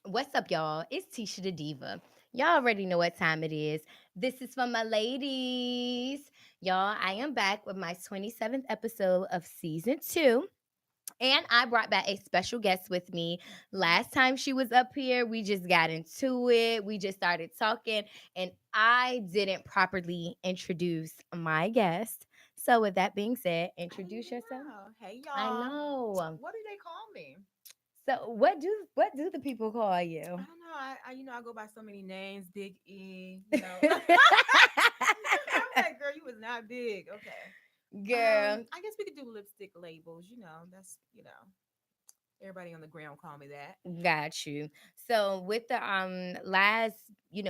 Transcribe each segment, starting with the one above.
What's up, y'all? It's Tisha the Diva. Y'all already know what time it is. This is for my ladies. Y'all, I am back with my 27th episode of season two. And I brought back a special guest with me. Last time she was up here, we just got into it. We just started talking, and I didn't properly introduce my guest. So, with that being said, I introduce didn't yourself. know. Hey I y'all. know. What do they call me? So, what do the people call I you? don't know. I go by so many names. Big E. You know. I'm like, girl, you was not big. Okay. Girl, I guess we could do lipstick labels. That's everybody on the ground call me that. got you. So with the last,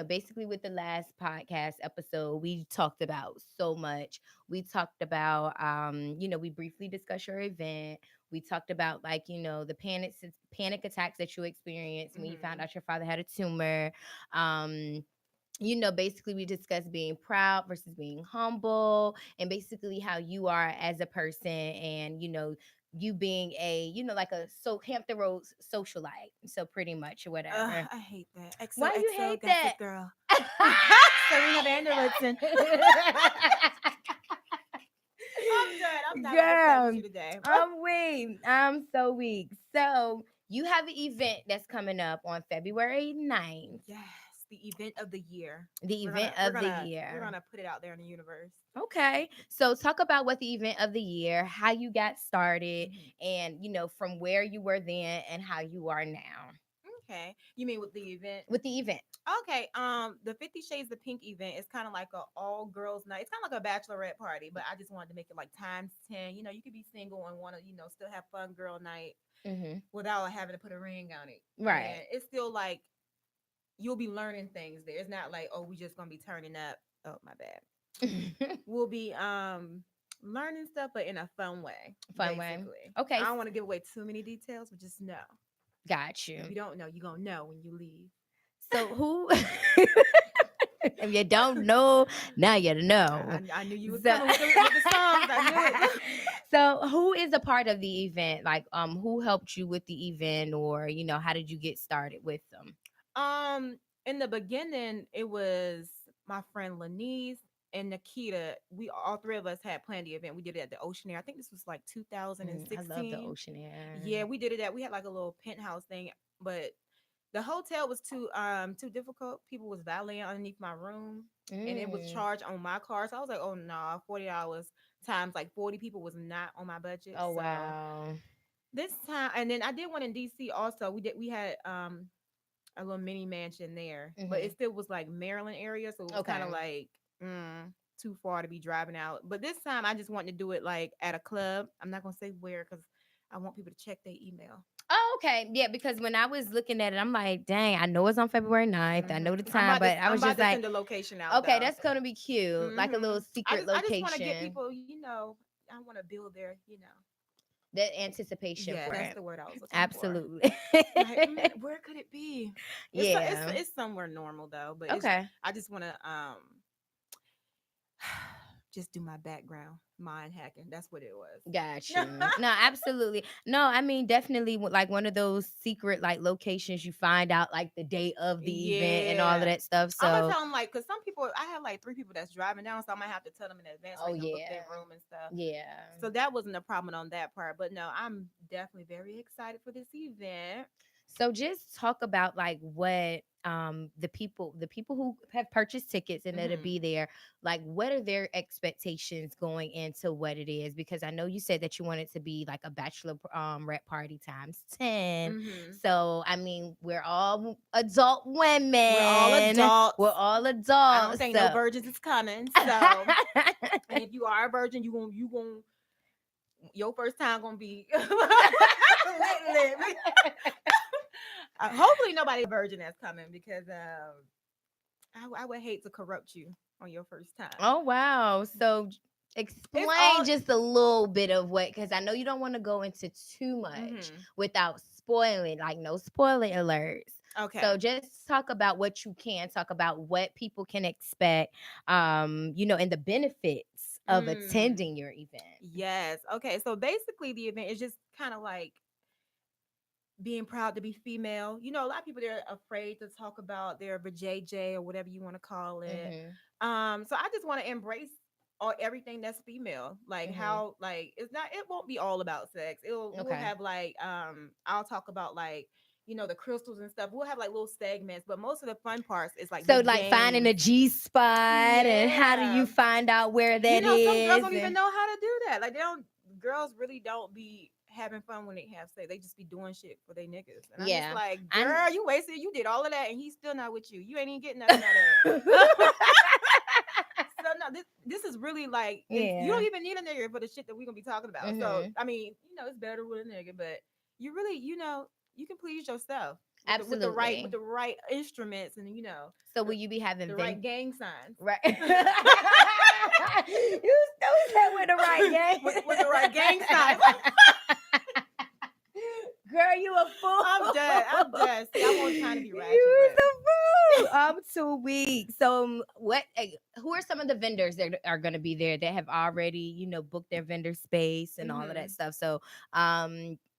basically with the last podcast episode, we talked about so much. We talked about we briefly discussed your event. We talked about like, the panic attacks that you experienced when you found Hmm. out your father had a tumor. Um basically we discussed being proud versus being humble and basically how you are as a person and you being a like a Hampton Roads socialite, so pretty much or whatever. I hate that. Why you XOXO hate Gossip that? Girl. Serena Vanderwoodson. I'm done. I'm not gonna play with Girl, you today. I'm weak. I'm so weak. So you have an event that's coming up on February 9th, Yes, the event of the year. the We're event gonna we're of the gonna we're year. gonna put it out there in the universe. Okay. So talk about what the event of the year, how you got started, Mhm. and from where you were then and how you are now Okay, you mean with the event? with the event. Okay, the 50 Shades of Pink event is kind of like a all girls night. It's kind of like a bachelorette party, but I just wanted to make it like times 10. You could be single and want to, still have fun girl night Hmm. without having to put a ring on it. Right. And it's still like you'll be learning things there. It's not like, oh, we just gonna be turning up. Oh, my bad. We'll be learning stuff, but in a fun way, Fun way. basically. Okay. I don't want to give away too many details, but just know. Got If you. you don't know, you're gonna know when you leave. So who if you don't know, now you know. I knew you was So coming with the songs. I knew it. so who is a part of the event? Like who helped you with the event, or how did you get started with them? um, in the beginning, it was my friend Lenise and Nikita. We all three of us had planned the event. We did it at the Ocean Air. I think this was like I love the 2016. ocean air. Yeah, we did it at. We had like a little penthouse thing, but the hotel was too difficult. People was valeting underneath my room, and it was Mm. charged on my card. So I was like, oh no, nah, $40 times like 40 people was not on my budget. Oh So wow. this time, and then I did one in DC also. We had a little mini mansion there, but it Hmm. still was like Maryland area, so it was kind of Okay. like too far to be driving out. But this time, I just wanted to do it like at a club. I'm not gonna say where because I want people to check their email. Oh, okay. Yeah, because when I was looking at it, I'm like, dang, I know it's on February 9th. I know the I'm time, about to but I I'm was about just to like, send the location out okay, though. that's gonna be cute. Like a little secret I just want to get location. people. I want to build their. The anticipation Yeah, for that's it. the word I was looking for. Absolutely. Like, where could it be? Yeah. It's somewhere normal though, but Okay. I just want to just do my background mind hacking. That's what it Got was. you. No, absolutely. No, I mean definitely like one of those secret like locations you find out like the day of the event and all of Yeah. that stuff. I'm gonna So, tell them like, cause some people, I have like three people that's driving down, so I might have to tell them in advance so oh they can book their yeah. room and stuff. Yeah. So that wasn't a problem on that part, but no, I'm definitely very excited for this event. So just talk about like what the people who have purchased tickets and that'll Hmm. be there, like what are their expectations going into what it is, because I know you said that you want it to be like a bachelor rep party times 10. Hmm. So I mean, we're all adult We're all women, we're adults. all I don't adults, think no so virgins is coming. So, and if you are a virgin, you gonna your first time gonna be lit. Hopefully, nobody virgin that's coming because I would hate to corrupt you on your first time. Oh wow. So It's explain all. just a little bit of what, because I know you don't want to go into too much Hmm. without spoiling, like no spoiler alerts. Okay. So just talk about what you can talk about, what people can expect, and the benefits of Mm, attending your event. yes. Okay. So basically, the event is just kind of like being proud to be female. You know, a lot of people they're afraid to talk about their vajayjay or whatever you want to call it. Mhm. So I just want to embrace all everything that's female. Like Mhm. how like it's not it won't be all about sex. We'll Okay. have like I'll talk about like the crystals and stuff. We'll have like little segments, but most of the fun parts is like the So like finding games. a G spot, and how do Yeah. you find out where that Some girls is? don't even know how to do that. Like they don't girls really don't be having fun when they have sex. They just be doing shit for their niggas. And I'm just Yeah. like, And girl, you wasted, you did all of that and he's still not with you. You ain't even getting nothing out of it. So no, this is really like you yeah. don't even need a nigga for the shit that we're gonna be talking about. So Mhm. I mean, it's better with a nigga, but you really, you can please yourself with Absolutely. the right instruments and So will the, you be having the vent? right gang signs. Right. You said with the right with the right gang signs. game. Girl, you a fool. I'm dead. I'm dead. See, I wasn't trying to be ratchet, You but a fool. I'm too weak. So, who are some of the vendors that are going to be there that have already, booked their vendor space and all of that hmm stuff? So,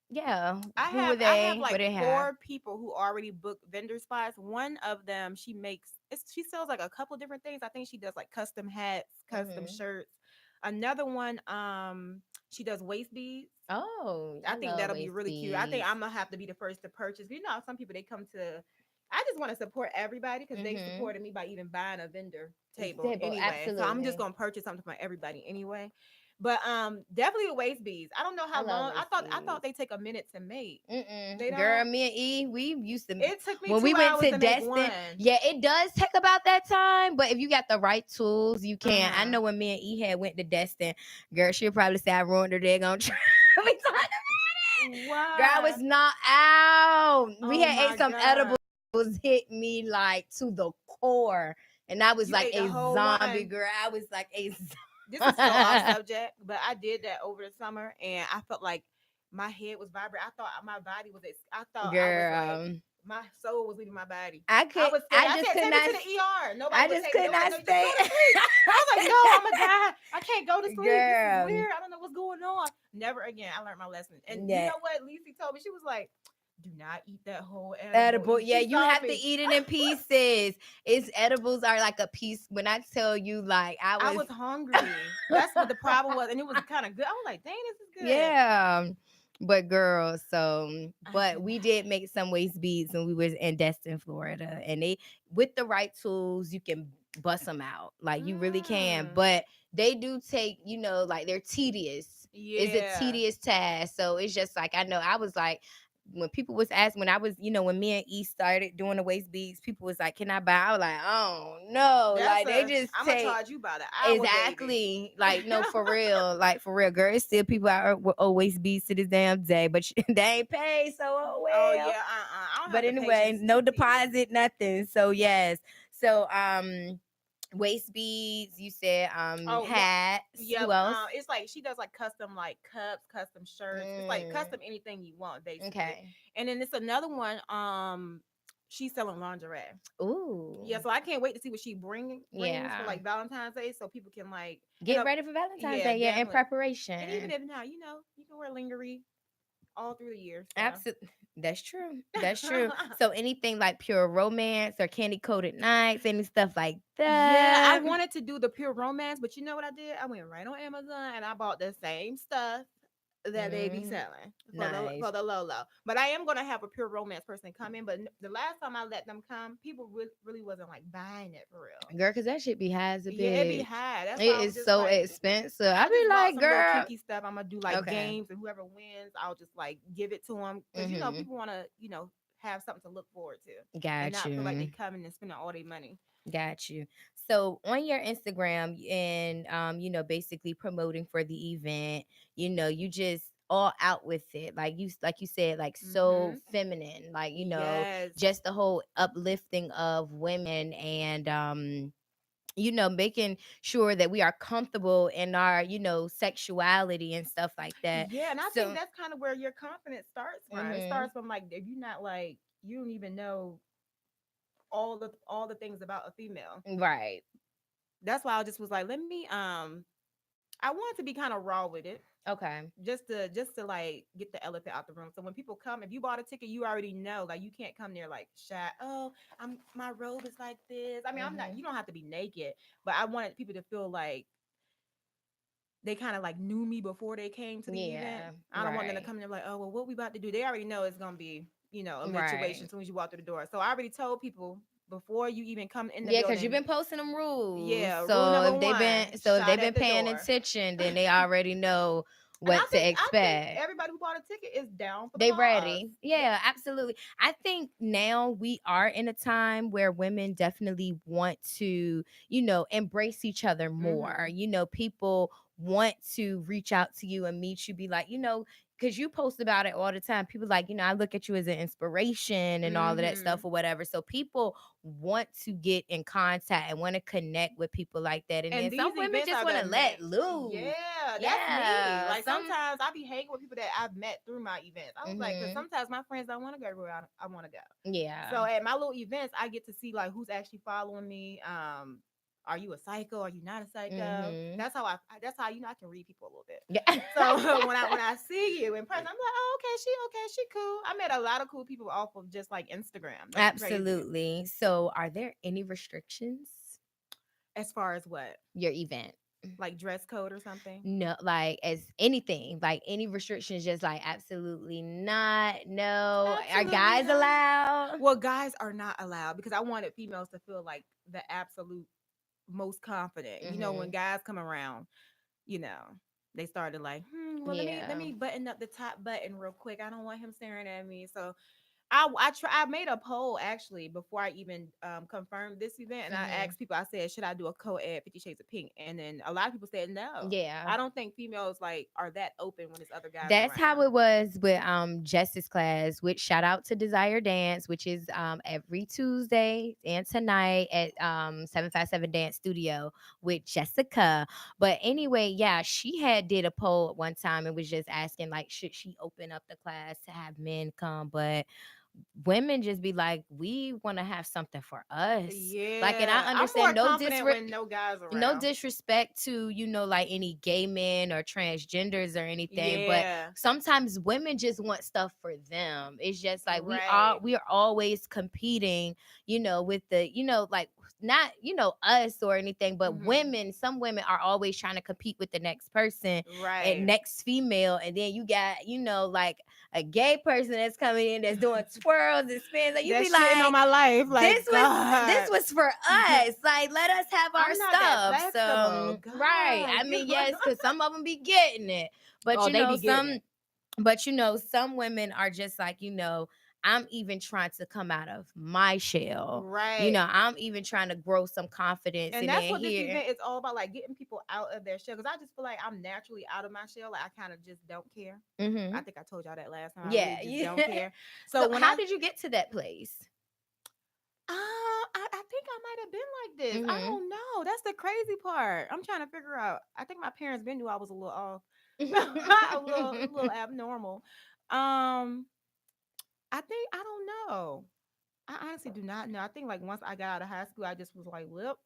yeah, who were I have they? What like do they have? 4 people who already booked vendor spots. One of them, she sells like a couple different things. I think she does like custom hats, custom Hmm. shirts. Another one, she does waist beads. Oh, I I think love that'll be waist really cute. I think beads. I'm gonna have to be the first to purchase. You know, how some people they come to. I just want to support everybody because they Mm-hmm. supported me by even buying a vendor table Table, anyway. So I'm just absolutely. gonna purchase something for everybody anyway. But definitely the waist beads. I don't know I how love long. waist I thought beads. they take a minute to make. They Mm-mm. Girl, don't. me and E, we used to It took me when we two went hours to to make Destin. one. Yeah, it does take about that time, but if you got the right tools, you Uh can. I huh. know when me and E had went to Destin, girl, she'll probably say I ruined her daggone trip. We talked about it. Girl, I was Why? knocked out. We Oh had ate my some god! edibles, hit me like to the core, and I was You like ate the a whole zombie. one. Girl, I was like a This is so off subject, but I did that over the summer, and I felt like my head was vibrating. I thought my body was. I thought I was like girl. my soul was leaving my body. I I could. was scared. I I just said, could "Take me not. to the ER." Nobody I would just take me. They could were like, not "No, just go stay. to sleep." I was like, "No, I'm gonna die. I can't go to sleep. This is Girl, weird. I don't know what's going on." Never again. I learned my lesson. And you yeah, know what? Lisa told me she was like, "Do not eat that whole edible." edible. Yeah, She you saw have to me. eat it in pieces. It's edibles are like a piece. When I tell you, like I I was, was hungry. That's what the problem was, and it was kind of good. I was like, "Dang, this is good." yeah. But girl, I but could we not. did make some waist beads when we was in Destin, Florida, and they with the right tools, you can bust them out. Like you really can. Mm, But they do take, like they're tedious. It's a yeah. tedious task. So it's just like I know I was like when people was asking when I was, when me and E started doing the waist beads, people was like, "Can I buy?" I was like, "Oh no!" That's Like they a. just I'm gonna take charge you by the hour, baby. exactly like no for real, like for real, girl. It's still people out here with waist beads to this damn day, but they ain't paid, so oh Oh well. yeah. I don't But have the anyway, patience no either. deposit, nothing. So yes, so waist beads. You said Oh yeah. hats. Yep. Who else? It's like she does like custom like cups, custom shirts. It's like Mm, custom anything you want, basically. okay. And then it's another one. She's selling lingerie. Ooh, Yeah, so I can't wait to see what she brings for yeah. like Valentine's Day, so people can like Get ready for Valentine's yeah, Day. Yeah, in definitely. And even preparation. if not, you can wear lingerie all through the year. So Absolutely. That's true. That's true. So anything like pure romance or candy coated nights, any stuff like yeah, I that. wanted to do the pure romance, but you know what I did? I went right on Amazon and I bought the same stuff that they be Mm, selling for nice. the low low. But I am gonna have a pure romance person come in. But the last time I let them come, people really wasn't like buying it for real. Girl, cause that shit be high as a Yeah, it be bitch. high. That's It why I was is just so like, expensive. I I be just bought like, some little girl, kinky stuff. I'm gonna do like okay. games, and whoever wins, I'll just like give it to them because Mm-hmm. people want to have something to look forward to and Got not feel like they you. coming and spending all their money. Got you. So on your Instagram and basically promoting for the event, you just all out with it. Like you said, like so Mm-hmm. feminine. Like, Yes. just the whole uplifting of women and making sure that we are comfortable in our, sexuality and stuff like that. Yeah, and I think So, that's kind of where your confidence starts from. It mhm, starts from like if you're not like you don't even know all the things about a female. right. That's why I just was like, let me I wanted to be kind of raw with it. Okay. Just to like get the elephant out the room. So when people come, if you bought a ticket, you already know, like, you can't come there like shy. Oh, my robe is like this. I mean, I'm not. Hmm. You don't have to be naked, but I wanted people to feel like they kind of like knew me before they came to the event. Yeah. I don't want them to Right. come in there like, oh, well, what we about to do? They already know it's gonna be, a situation Right. as soon as you walk through the door. So I already told people before you even come in the Yeah, because you've building. been posting them rules. Yeah, rule So number if they've one: been shot at the paying door. attention, then they already know And what to I think expect. everybody who bought a ticket is down for the They cause. ready. Yeah. Yeah, absolutely. I think now we are in a time where women definitely want to, embrace each other more. Mhm. People want to reach out to you and meet you, be like, because you post about it all the time. People like, I look at you as an inspiration and all of that Mhm. stuff or whatever. So people want to get in contact and want to connect with people like that. And And then some these women events just are want the to let main. loose. Yeah, that's me. Yeah. Like sometimes I be hanging with people that I've met through my events. I was like, because Mhm. sometimes my friends don't want to go everywhere I want to go. Yeah. So at my little events, I get to see like who's actually following me. Are you a psycho? Are you not a psycho? Mhm. That's how I can read people a little bit. Yeah. So when I see you in person, I'm like, oh, okay, she cool. I met a lot of cool people off of just like Instagram. That's crazy. Absolutely. So, are there any restrictions? As far as what, Your event? like dress code or something? No, like as anything, like any restrictions, just like absolutely not. No. Are Absolutely guys not. allowed? Well, guys are not allowed because I wanted females to feel like the absolute most confident. When Hmm. guys come around, you know, they started like, well, let Yeah. me button up the top button real quick. I don't want him staring at me. So I made a poll actually before I even confirmed this event, and I Hmm. asked people. I said, should I do a co-ed 50 Shades of Pink? And then a lot of people said no. Yeah. I don't think females like are that open when there's other guys That's how around. it was with Jess's class, which shout out to Desire Dance, which is every Tuesday and tonight at 757 Dance Studio with Jessica. But anyway, yeah, she had did a poll at one time and was just asking like should she open up the class to have men come, but women just be like, we want to have something for us. Like, and I Yeah, I'm more understand confident when no guys no around. disrespect to like any gay men or transgenders or anything, but Yeah, sometimes women just want stuff for them. It's just like right. we are always competing, with the like not us or anything, but Hmm. women, some women are always trying to compete with the next person and Right. next female, and then you got like a gay person that's coming in that's doing twirls and spins, and you be That's shitting on like, my life. this Like, was this God, was for us. Like, let us have our I'm not that stuff. So, flexible. right. God. I mean, yes, because some of them be getting it, but Oh, they be getting it. some women are just like, I'm even trying to come out of my shell. Right. I'm even trying to grow some confidence And and that's then what this here. event is all about, like getting people out of their shell. Because I just feel like I'm naturally out of my shell. Like I kind of just don't care. I Hmm. think I told y'all that last time. I really Yeah, just don't yeah. care. So, So when how did you get to that place? I think I might have been like this. I Hmm. don't know. That's the crazy part. I'm trying to figure out. I think my parents been knew I was a little off, a little abnormal. Um, I think I don't know. I honestly do not know. I think like once I got out of high school, I just was like, "Well,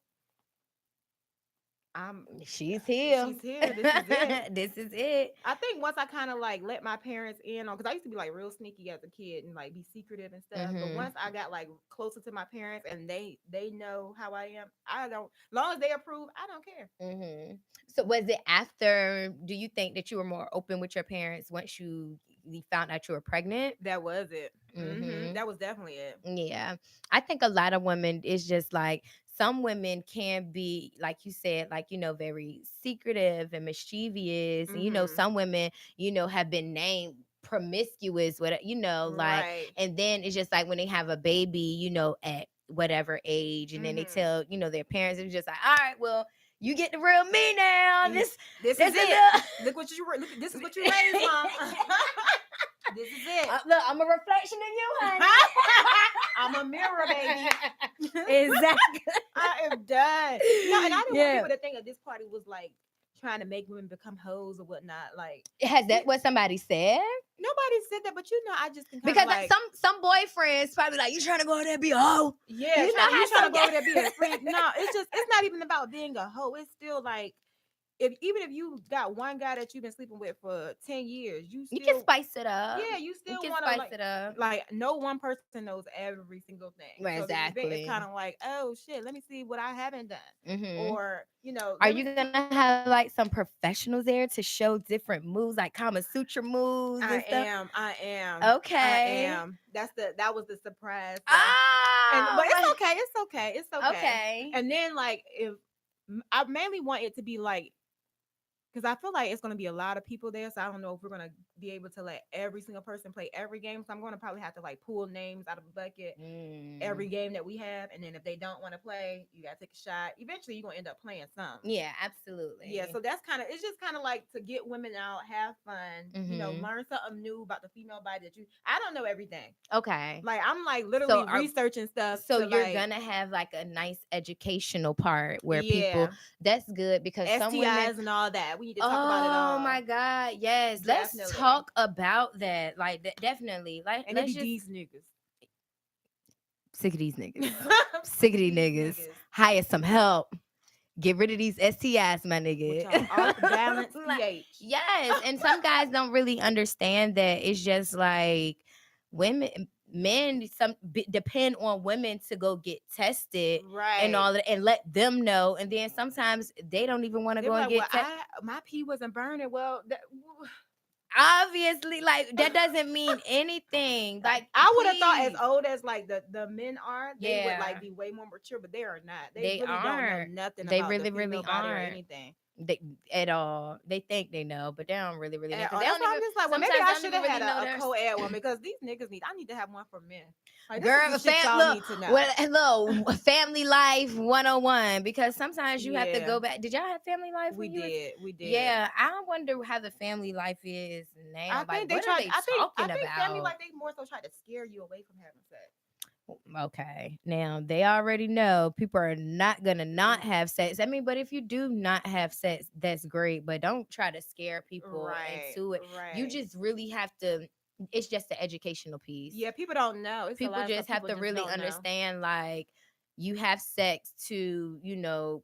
I'm She's here. she's here. This is it." This is it. I think once I kind of like let my parents in on, because I used to be like real sneaky as a kid and like be secretive and stuff. But Hmm. once I got like closer to my parents and they know how I am, I don't. Long as they approve, I don't care. So was it after? Do you think that you were more open with your parents once you found out you were pregnant? That was it. Hmm. That was definitely it. Yeah, I think a lot of women is just like some women can be like you said, like very secretive and mischievous, and Mm-hmm. some women have been named promiscuous, what like, Right. and then it's just like when they have a baby, at whatever age, and then they Mm-hmm. tell their parents, it's just like, all right, well, you get the real me now. You. This This is this it. is Look what you look. This is what you raised, mom. This is it. Look, I'm a reflection of you, honey. I'm a mirror, baby. Exactly. I am done. No, and I didn't want Yeah. people to think that this party was like trying to make women become hoes or whatnot. Like, Has yeah, that what somebody said? nobody said that, but I just can kind of Because like, some boyfriends probably like, you trying to go out there and be a hoe? yeah, You know you how trying to some go over there guys. be a freak. No, it's not even about being a hoe. It's still like if even if you got one guy that you've been sleeping with for 10 years, you You can still, spice it up. yeah, you You still can want to spice it up. like no one person knows every single thing. So the event is kind Exactly. of like, oh shit, let me see what I haven't done, Hmm. or Are let you me gonna see. have like some professionals there to show different moves, like Kama Sutra moves and I stuff? am, I am, I Okay. am. That was the surprise. And but Oh it's my. okay, it's okay, it's okay. Okay. And then like if I mainly want it to be like, because I feel like it's going to be a lot of people there, so I don't know if we're going to be able to let every single person play every game. So I'm going to probably have to like pull names out of a bucket every Mm. game that we have, and then if they don't want to play, you got to take a shot. Eventually, you're going to end up playing some. Yeah, Yeah, absolutely. so that's kind of, it's just kind of like to get women out, have fun, Hmm. learn something new about the female body that you. I don't know everything. Okay. Like I'm like So literally are researching stuff so to you're like, gonna have like a nice educational part where people, yeah, that's good because some women, STIs and all that. We need to talk about it oh all. my God, yes, let's Definitely. talk about that. Like definitely. Like And it let's be just, these niggas. sick of these niggas. I'm Sick sick of of these these niggas. niggas Hire some help. Get rid of these STIs, my with nigga. y'all off balance Like, pH. yes, and some guys don't really understand that it's just like women, men depend on women to go get tested and Right. all that, and let them know, and then sometimes they don't even want to They go be and like, well, get tested. my pee wasn't burning. Well, Obviously, like that doesn't mean anything. Like, I would have thought as please, old as like the men are, they would like yeah, be way more mature, but they are not. They they really don't know aren't. nothing They about the really, female really body or aren't. anything. They at all. They think they know, but they don't really, really know And because they that's don't why I'm even. just like, well, maybe Sometimes they I don't should even have really had know a their co-ed one because these niggas need. I need to have one for men. Like this is girl. the shit y'all Look, need to know. well, hello, family life 101. Because sometimes you have to Yeah, go back. Did y'all have family life we when you was? did. We did. Yeah, I wonder how the family life is now. I Like, think they what are tried. they I talking think family about? like they more so try to scare you away from having sex. Okay, now they already know people are not gonna not have sex. I mean, but if you do not have sex, that's great. But don't try to scare people Right, into it. You right. just really have to. It's just the educational piece. Yeah, people don't know. It's a People lot of just stuff have people to just really don't know. understand, like, you have sex to,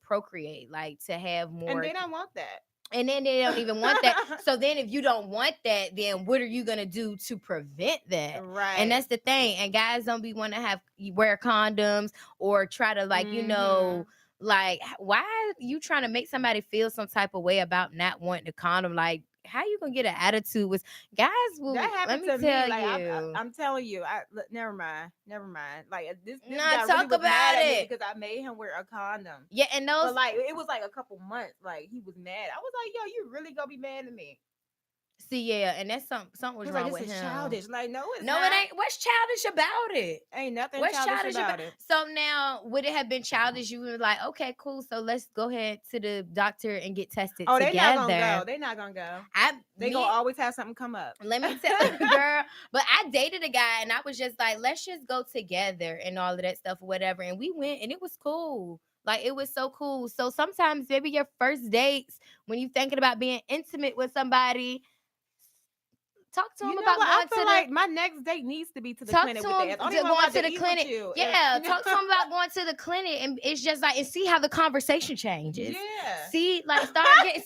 procreate, like to have And more, they don't want that. and then they don't even want that. So then if you don't want that, then what are you gonna do to prevent that? And Right. that's the thing. And guys don't be want to have you wear condoms or try to, like, Mm-hmm. like, why you trying to make somebody feel some type of way about not wanting a condom? Like, how you gonna get an attitude with guys? That Will, let happened me to me. tell Like you. I'm telling you. Never mind. Never mind. Like this Not guy really talk was mad about at me it. because I made him wear a condom. Yeah, and For those. like it was like a couple months. Like he was mad. I was like, yo, you really gonna be mad at me? See, yeah, and that's something He was was like, wrong this with is him. childish. Like, no, it's No, it not. ain't. What's childish about it? Ain't nothing What's childish childish about? about it. So now, would it have been childish? You were like, okay, cool. So let's go ahead to the doctor and get tested Oh, they not gonna together. go. They not gonna go. I They gonna me always have something come up. Let me tell girl, but I dated a guy and I was just like, let's just go together and all of that stuff or whatever. And we went and it was cool. Like, it was so cool. So sometimes maybe your first dates, when you thinking about being intimate with somebody, talk to You him know about what? I going feel to the like my next date needs to be to the talk clinic to with the him ass. I don't even want going about to to the eat with clinic. you. Yeah, talk to him about going to the clinic, and it's just like, and see how the conversation changes. Yeah. See, like, start getting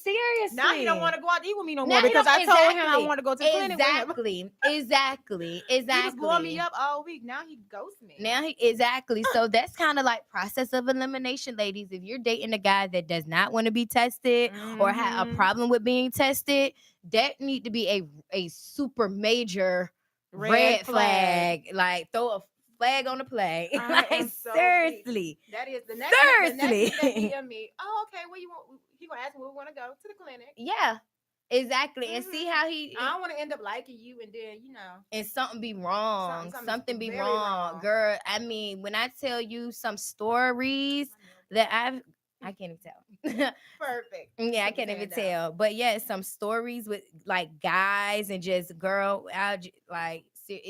Now he don't seriously. want to go out to eat with me no Now more he because don't, I told him I exactly, want to go to the clinic with him. exactly, exactly, He was blowing me exactly. up all week. Now he ghosts me. Now he exactly. So that's kind of like process of elimination, ladies. If you're dating a guy that does not want to be tested or have a Mm-hmm. problem with being tested, that need to be a super major Red red flag. flag. Like, throw a flag on the play. I Like, am so weak. seriously, That is the next nigga that seriously. DM me. Oh, okay. Where you want? He gonna ask me where we want to go to the clinic. Yeah, exactly. And see Mm-hmm. how I don't want to end up liking you and then and something be wrong. something is Something be very wrong, wrong. girl. I mean, when I tell you some stories My nail that bed. I can't even tell. Perfect. Yeah, I Put his can't even hand down. tell. But yeah, some stories with like guys and just girl,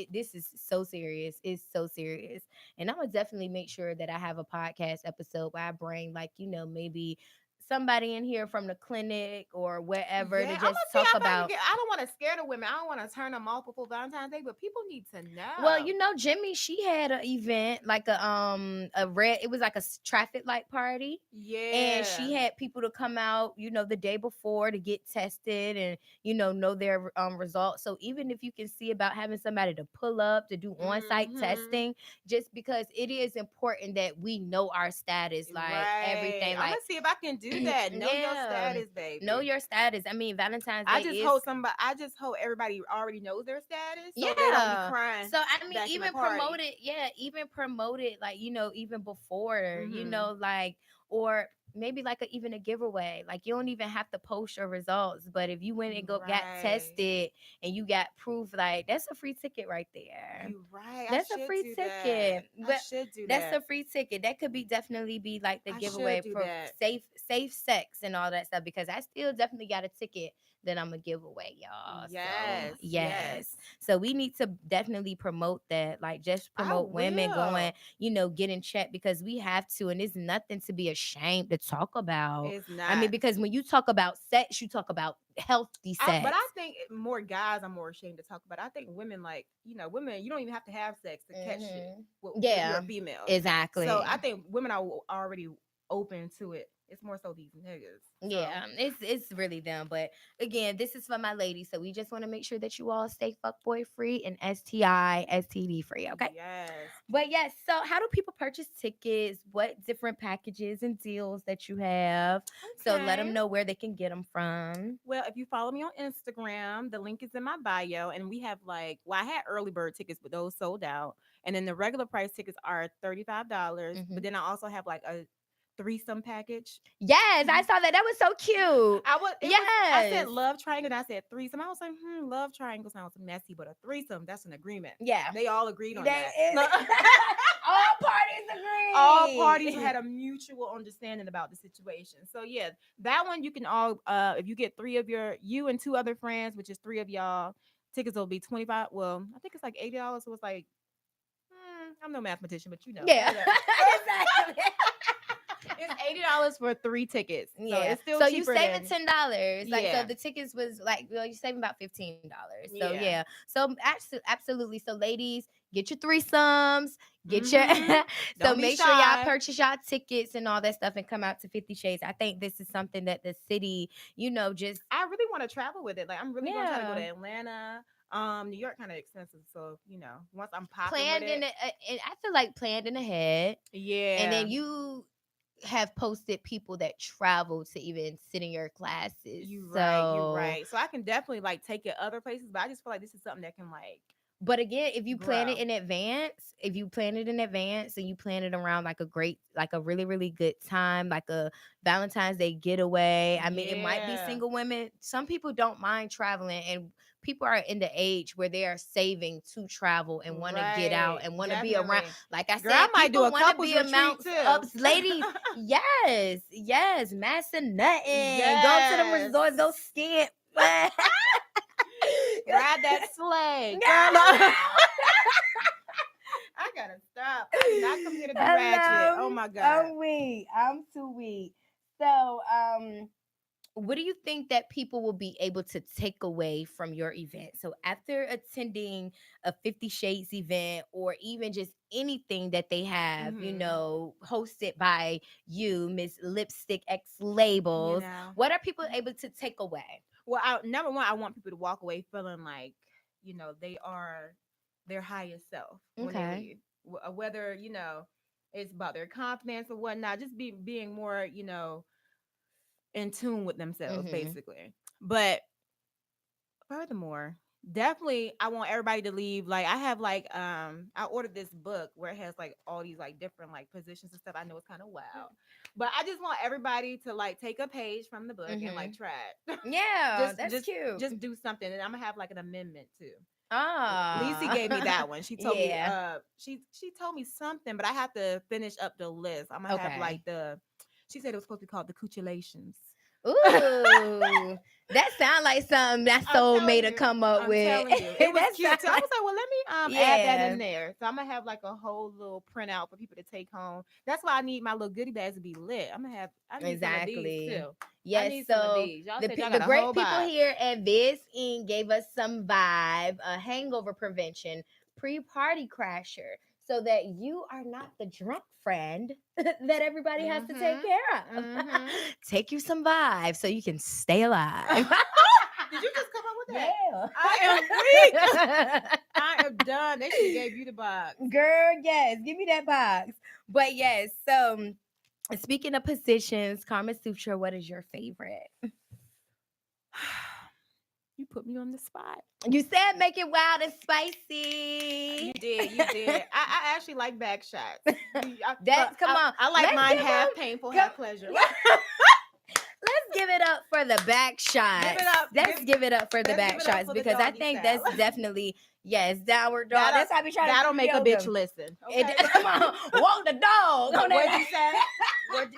this is so serious. It's so serious. And I'm gonna definitely make sure that I have a podcast episode where I bring, like, maybe somebody in here from the clinic or wherever Yeah, to I'm just gonna see talk if I can about. get. I don't want to scare the women. I don't want to turn them off before Valentine's Day, but people need to Well, know. you know, Jimmy, she had an event like a red. It was like a traffic light party, and Yeah. she had people to come out, you know, the day before to get tested and know their results. So even if you can see about having somebody to pull up to do on site Mm-hmm. testing, just because it is important that we know our status, like Right. everything, I'm like gonna see if I can do that. Know your yeah, status, know baby. your status. I mean, Valentine's I Day just is. hope somebody. I just hope everybody already knows their status, so they don't be Yeah. crying So I mean, back in the even promote party. it, yeah, even promote it like, even before, Mm-hmm. like, or maybe like even a giveaway. Like you don't even have to post your results, but if you went and You got right. tested and you got proof, like that's a free ticket right there. You right. I That's a should free do that. ticket. I But should do that's a that. free ticket. That could be definitely be like the I should giveaway do for that. safe sex and all that stuff, because I still definitely got a ticket that I'm gonna give away, y'all. So Yes. yes. Yes. So we need to definitely promote that. Like just I promote women going, will. getting checked, because we have to, and it's nothing to be ashamed to talk about. It's I mean, not. because when you talk about sex, you talk about healthy But I sex. think more guys are more ashamed to talk about it. I think women, like, women, you don't even have to have sex to catch shit Hmm. if you're a Yeah, female. So I exactly. think women are already open to it. It's more so these niggas. So Yeah, it's really them. But again, this is for my ladies, so we just want to make sure that you all stay fuckboy free and STI STD free, okay? yes. But yes, so how do people purchase tickets? What different packages and deals that you have? So let Okay. them know where they can get them from. Well, if you follow me on Instagram, the link is in my bio, and we have I had early bird tickets, but those sold out. And then the regular price tickets are $35. But Hmm. then I also have like a threesome package. Yes, I saw that. That was so cute. I said Yes. love triangle, and I said threesome. I was like, love triangle sounds messy, but a threesome, that's an agreement. Yeah. They all agreed on That that. is. All All parties parties agree. had a mutual understanding about the situation. So yeah, that one you can all if you get you and two other friends, which is three of y'all, tickets will be 25. Well, I think it's like $80. So it's like I'm no mathematician, but Yeah. add it up. Exactly. It's $80 for three tickets. So Yeah. it's still So you cheaper saving than $10. Like so yeah. the tickets was like, well, you're saving about $15. So Yeah. yeah. So absolutely. So ladies, get your threesomes, get your Mm-hmm. so Don't be make sure y'all shy. purchase y'all tickets and all that stuff and come out to 50 Shades. I think this is something that the city, just I really want to travel with it. Like I'm really gonna try to go to yeah. Atlanta. New York kind of expensive, so once I'm popping with Planned it, and I feel like planned in ahead. And yeah. then you have posted people that travel to even sit in your classes. You right, you So, right. So I can definitely like take it other places, but I just feel like this is something that can but again, if you plan it grow. in advance, and you plan it around like a really, really good time, like a Valentine's Day getaway. I mean, it might be Yeah. single women. Some people don't mind traveling, and people are in the age where they are saving to travel and want to get out Right. and want to be around. Definitely. Like I Girl, I said, might do people a want to couples be retreat amongst too. us, ladies. Yes, yes, massa nutting, go to the Yes. resort, go skiing. Ride that sleigh. Girl, No. I gotta stop. I did not come here to be ratchet. Oh Hello. my God. I'm weak. I'm too weak. So, what do you think that people will be able to take away from your event? So, after attending a 50 Shades event or even just anything that they have, Hmm. hosted by you, Miss Lipstick X You Labels, know. what are people able to take away? Well, number one, I want people to walk away feeling like, they are their highest self when they Okay. leave. Whether, it's about their confidence or whatnot, just being more, in tune with themselves, Mm-hmm. basically. But furthermore, definitely I want everybody to leave. Like I have I ordered this book where it has like all these like different like positions and stuff. I know it's kind of wild. But I just want everybody to like take a page from the book and like Mm-hmm. try it. Yeah, just that's just cute. just do something, and I'm gonna have like an amendment too. Lisa gave me Ah, that one. She told me yeah. she told me something, but I have to finish up the list. I'm gonna have Okay. like she said it was supposed to be called the Cuculations. Ooh, that sound like something that I'm soul telling made to you. come up I'm with. telling you. It was That cute sound too. I like, was like, well, let me add that yeah, in there. So I'm gonna have like a whole little printout for people to take home. That's why I need my little goodie bags to be lit. I need some of these exactly. too. I Yes, need some of so these. Y'all said y'all the got a great whole people box. here at Viz Inc. gave us some vibe, a hangover prevention, pre-party crasher, so that you are not the drunk friend that everybody has to take Mm-hmm. care of. Mm-hmm. Take you some vibe so you can stay alive. Did you just come up with that? Yeah. I am weak. I am done. They should have gave you the box. Girl, yes, give me that box. But yes, so speaking of positions, Karma Sutra, what is your favorite? You put me on the spot. You said make it wild and You spicy. did. You did. I actually like back shots. That's come on. I like Let's mine give half them. painful, Come, half pleasure. let's give it up for the back Give shots. it up. Let's give it up for the Let's back give it up shots for the because I doggy think style. that's definitely yes downward dog. That'll That's how I be trying to that'll do make a yoga. bitch listen. It, Okay. come on, walk the dog. What On did you that. say?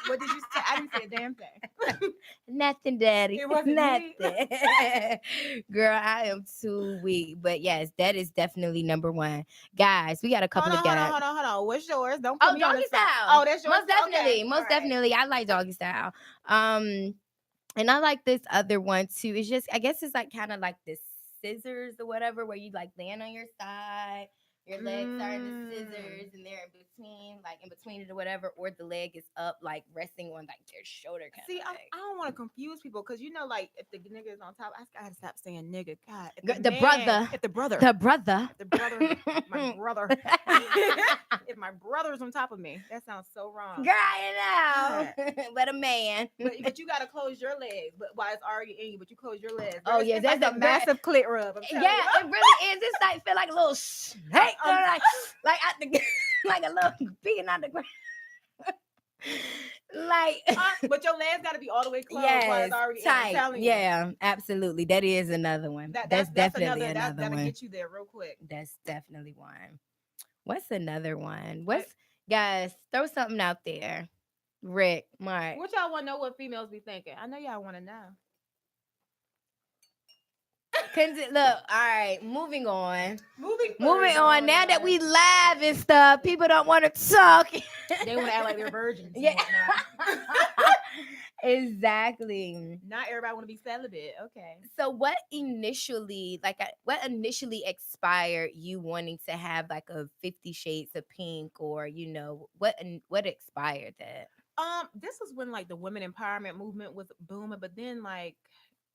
What did you say? I didn't say a damn thing. Nothing, daddy. It wasn't Nothing. me. Girl, I am too weak. But yes, that is definitely number one. Guys, we got a couple of guys. Hold on. What's yours? Don't put Oh, me on the doggy spot. style. Oh, that's yours Most too? Okay. definitely. All Most right. definitely. I like doggy style. Um, and I like this other one too. It's just I guess it's like kind of like this scissors or whatever, where you like land on your side. Your legs are in the Mm. scissors and they're in between, like in between it or whatever, or the leg is up, like resting on like their shoulder kind See, of I don't want to confuse people because like if the nigga is on top, I gotta stop saying nigga. God, if the like. The man, brother. if the brother, The brother. if the brother, my brother, if my brother's on top of me, that sounds so wrong. Girl, you God. know. But a man. But you gotta close your legs, but while it's already in you, but you close your legs. Girl, Oh yes, it's like that's a a girl. massive clit rub. I'm telling Yeah, you. it really is. It's like feel like a little snake, or Um, like at the like a little peeking out the ground. Like but your legs gotta be all the way closed while it's yes, already in. I'm tight. telling you. Yeah, absolutely. That is another one. That's That's definitely another another that'll one. get you there real quick. That's definitely one. What's another one? I, What's guys? Throw something out there. Rick, Mark. what y'all want to know what females be thinking? I know y'all want to know. Look, all right, moving on. Moving Moving further on. on in Now that life. we live and stuff, people don't want to talk. They want to act like they're virgins and Yeah. whatnot. Exactly. Not everybody want to be celibate. Okay. So what initially expired you wanting to have like a 50 shades of pink, or what expired that? This was when like the women empowerment movement was booming, but then like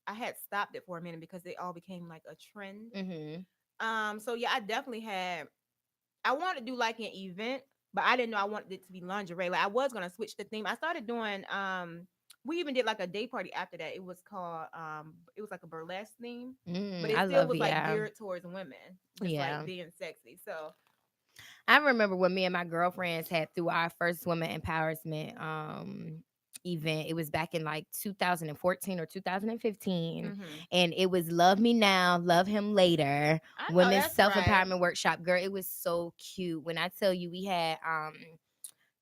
I had stopped it for a minute because it all became like a trend. Mhm. So yeah, I definitely had. I wanted to do like an event, but I didn't know I wanted it to be lingerie. Like I was gonna switch the theme. I started doing. We even did like a day party after that. It was called. It was like a burlesque theme, but it I still love was like yeah. geared towards women, just Yeah. like being sexy. So I remember when me and my girlfriends had through our first women empowerment event. It was back in like 2014 or 2015, mhm. and it was Love Me Now, Love Him Later, I know Women's that's right. Self-Empowerment Workshop. Girl, it was so cute. When I tell you, we had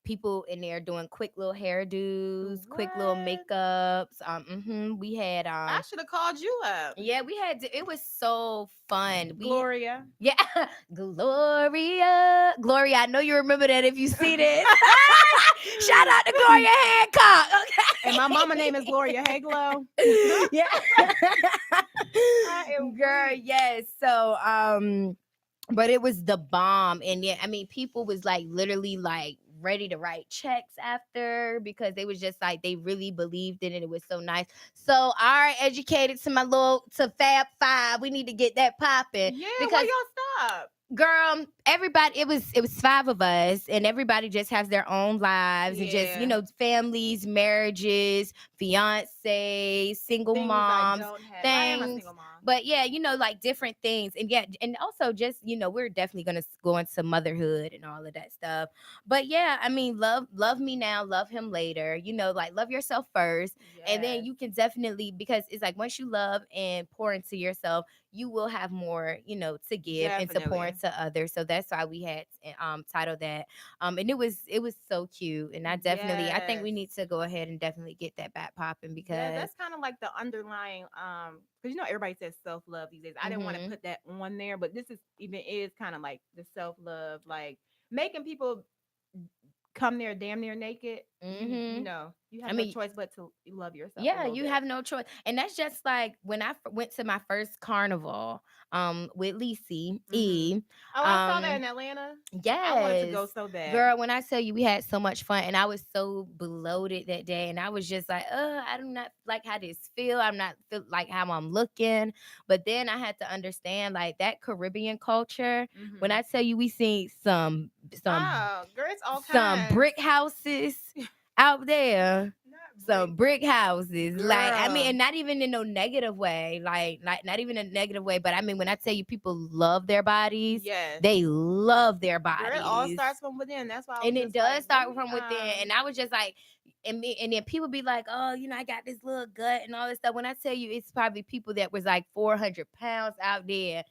people in there doing quick little hairdos, quick little What? makeups. We had I should have called you up, yeah, we had it was so fun. Gloria. Yeah, Gloria, I know you remember that if you see this. Shout out to Gloria Hancock. And my mama name is Gloria. Hey, Glow. Okay. Yeah. I am Girl, weak. yes. So but it was the bomb. And yeah, I mean, people was like literally like ready to write checks after because they was just like they really believed in it. It was so nice. So all right, educated to Fab Five. We need to get that popping Yeah, why because y'all stop? girl, everybody it was five of us, and everybody just has their own lives and just Yeah. families, marriages, fiance, single Things I moms, don't have. I am a things. single mom. But yeah, like different things. And yeah, and also just, we're definitely gonna go into motherhood and all of that stuff. But yeah, I mean, love me now, love him later. Like love yourself first. And then Yes. you can definitely, because it's like once you love and pour into yourself, you will have more, to give and to pour Definitely. into others. So that's why we had titled that. And it was so cute. And I think Yes. we need to go ahead and definitely get that back popping Yeah, because that's kind of like the underlying because everybody says self-love these days. I didn't want to mhm. put that on there, but this is kind of like the self-love, like making people come there damn near naked. Mhm. You I have no mean, choice but to love yourself a yeah, little you bit. have no choice. And that's just like when I went to my first carnival with Lisi Hmm. E. Oh, I saw that Um in Atlanta. I wanted to yes. go so bad. Girl, when I tell you we had so much fun and I was so bloated that day and I was just like, I do not like how this feel. I'm not feel like how I'm looking. But then I had to understand like that Caribbean culture. When Hmm. I tell you we seen some Oh, girl, it's all some kinds. brick houses out there, Not brick, some brick houses. Like, I mean, girl. and not even in no negative way, like not even a negative way, but I mean when I tell you people love their bodies, Yes, they love their girl. It all bodies. starts from within. That's why I was And it just like, does let start me. from within. And I was just like, and then people be like, oh, I got this little gut and all this stuff. When I tell you, it's probably people that was like 400 pounds out there,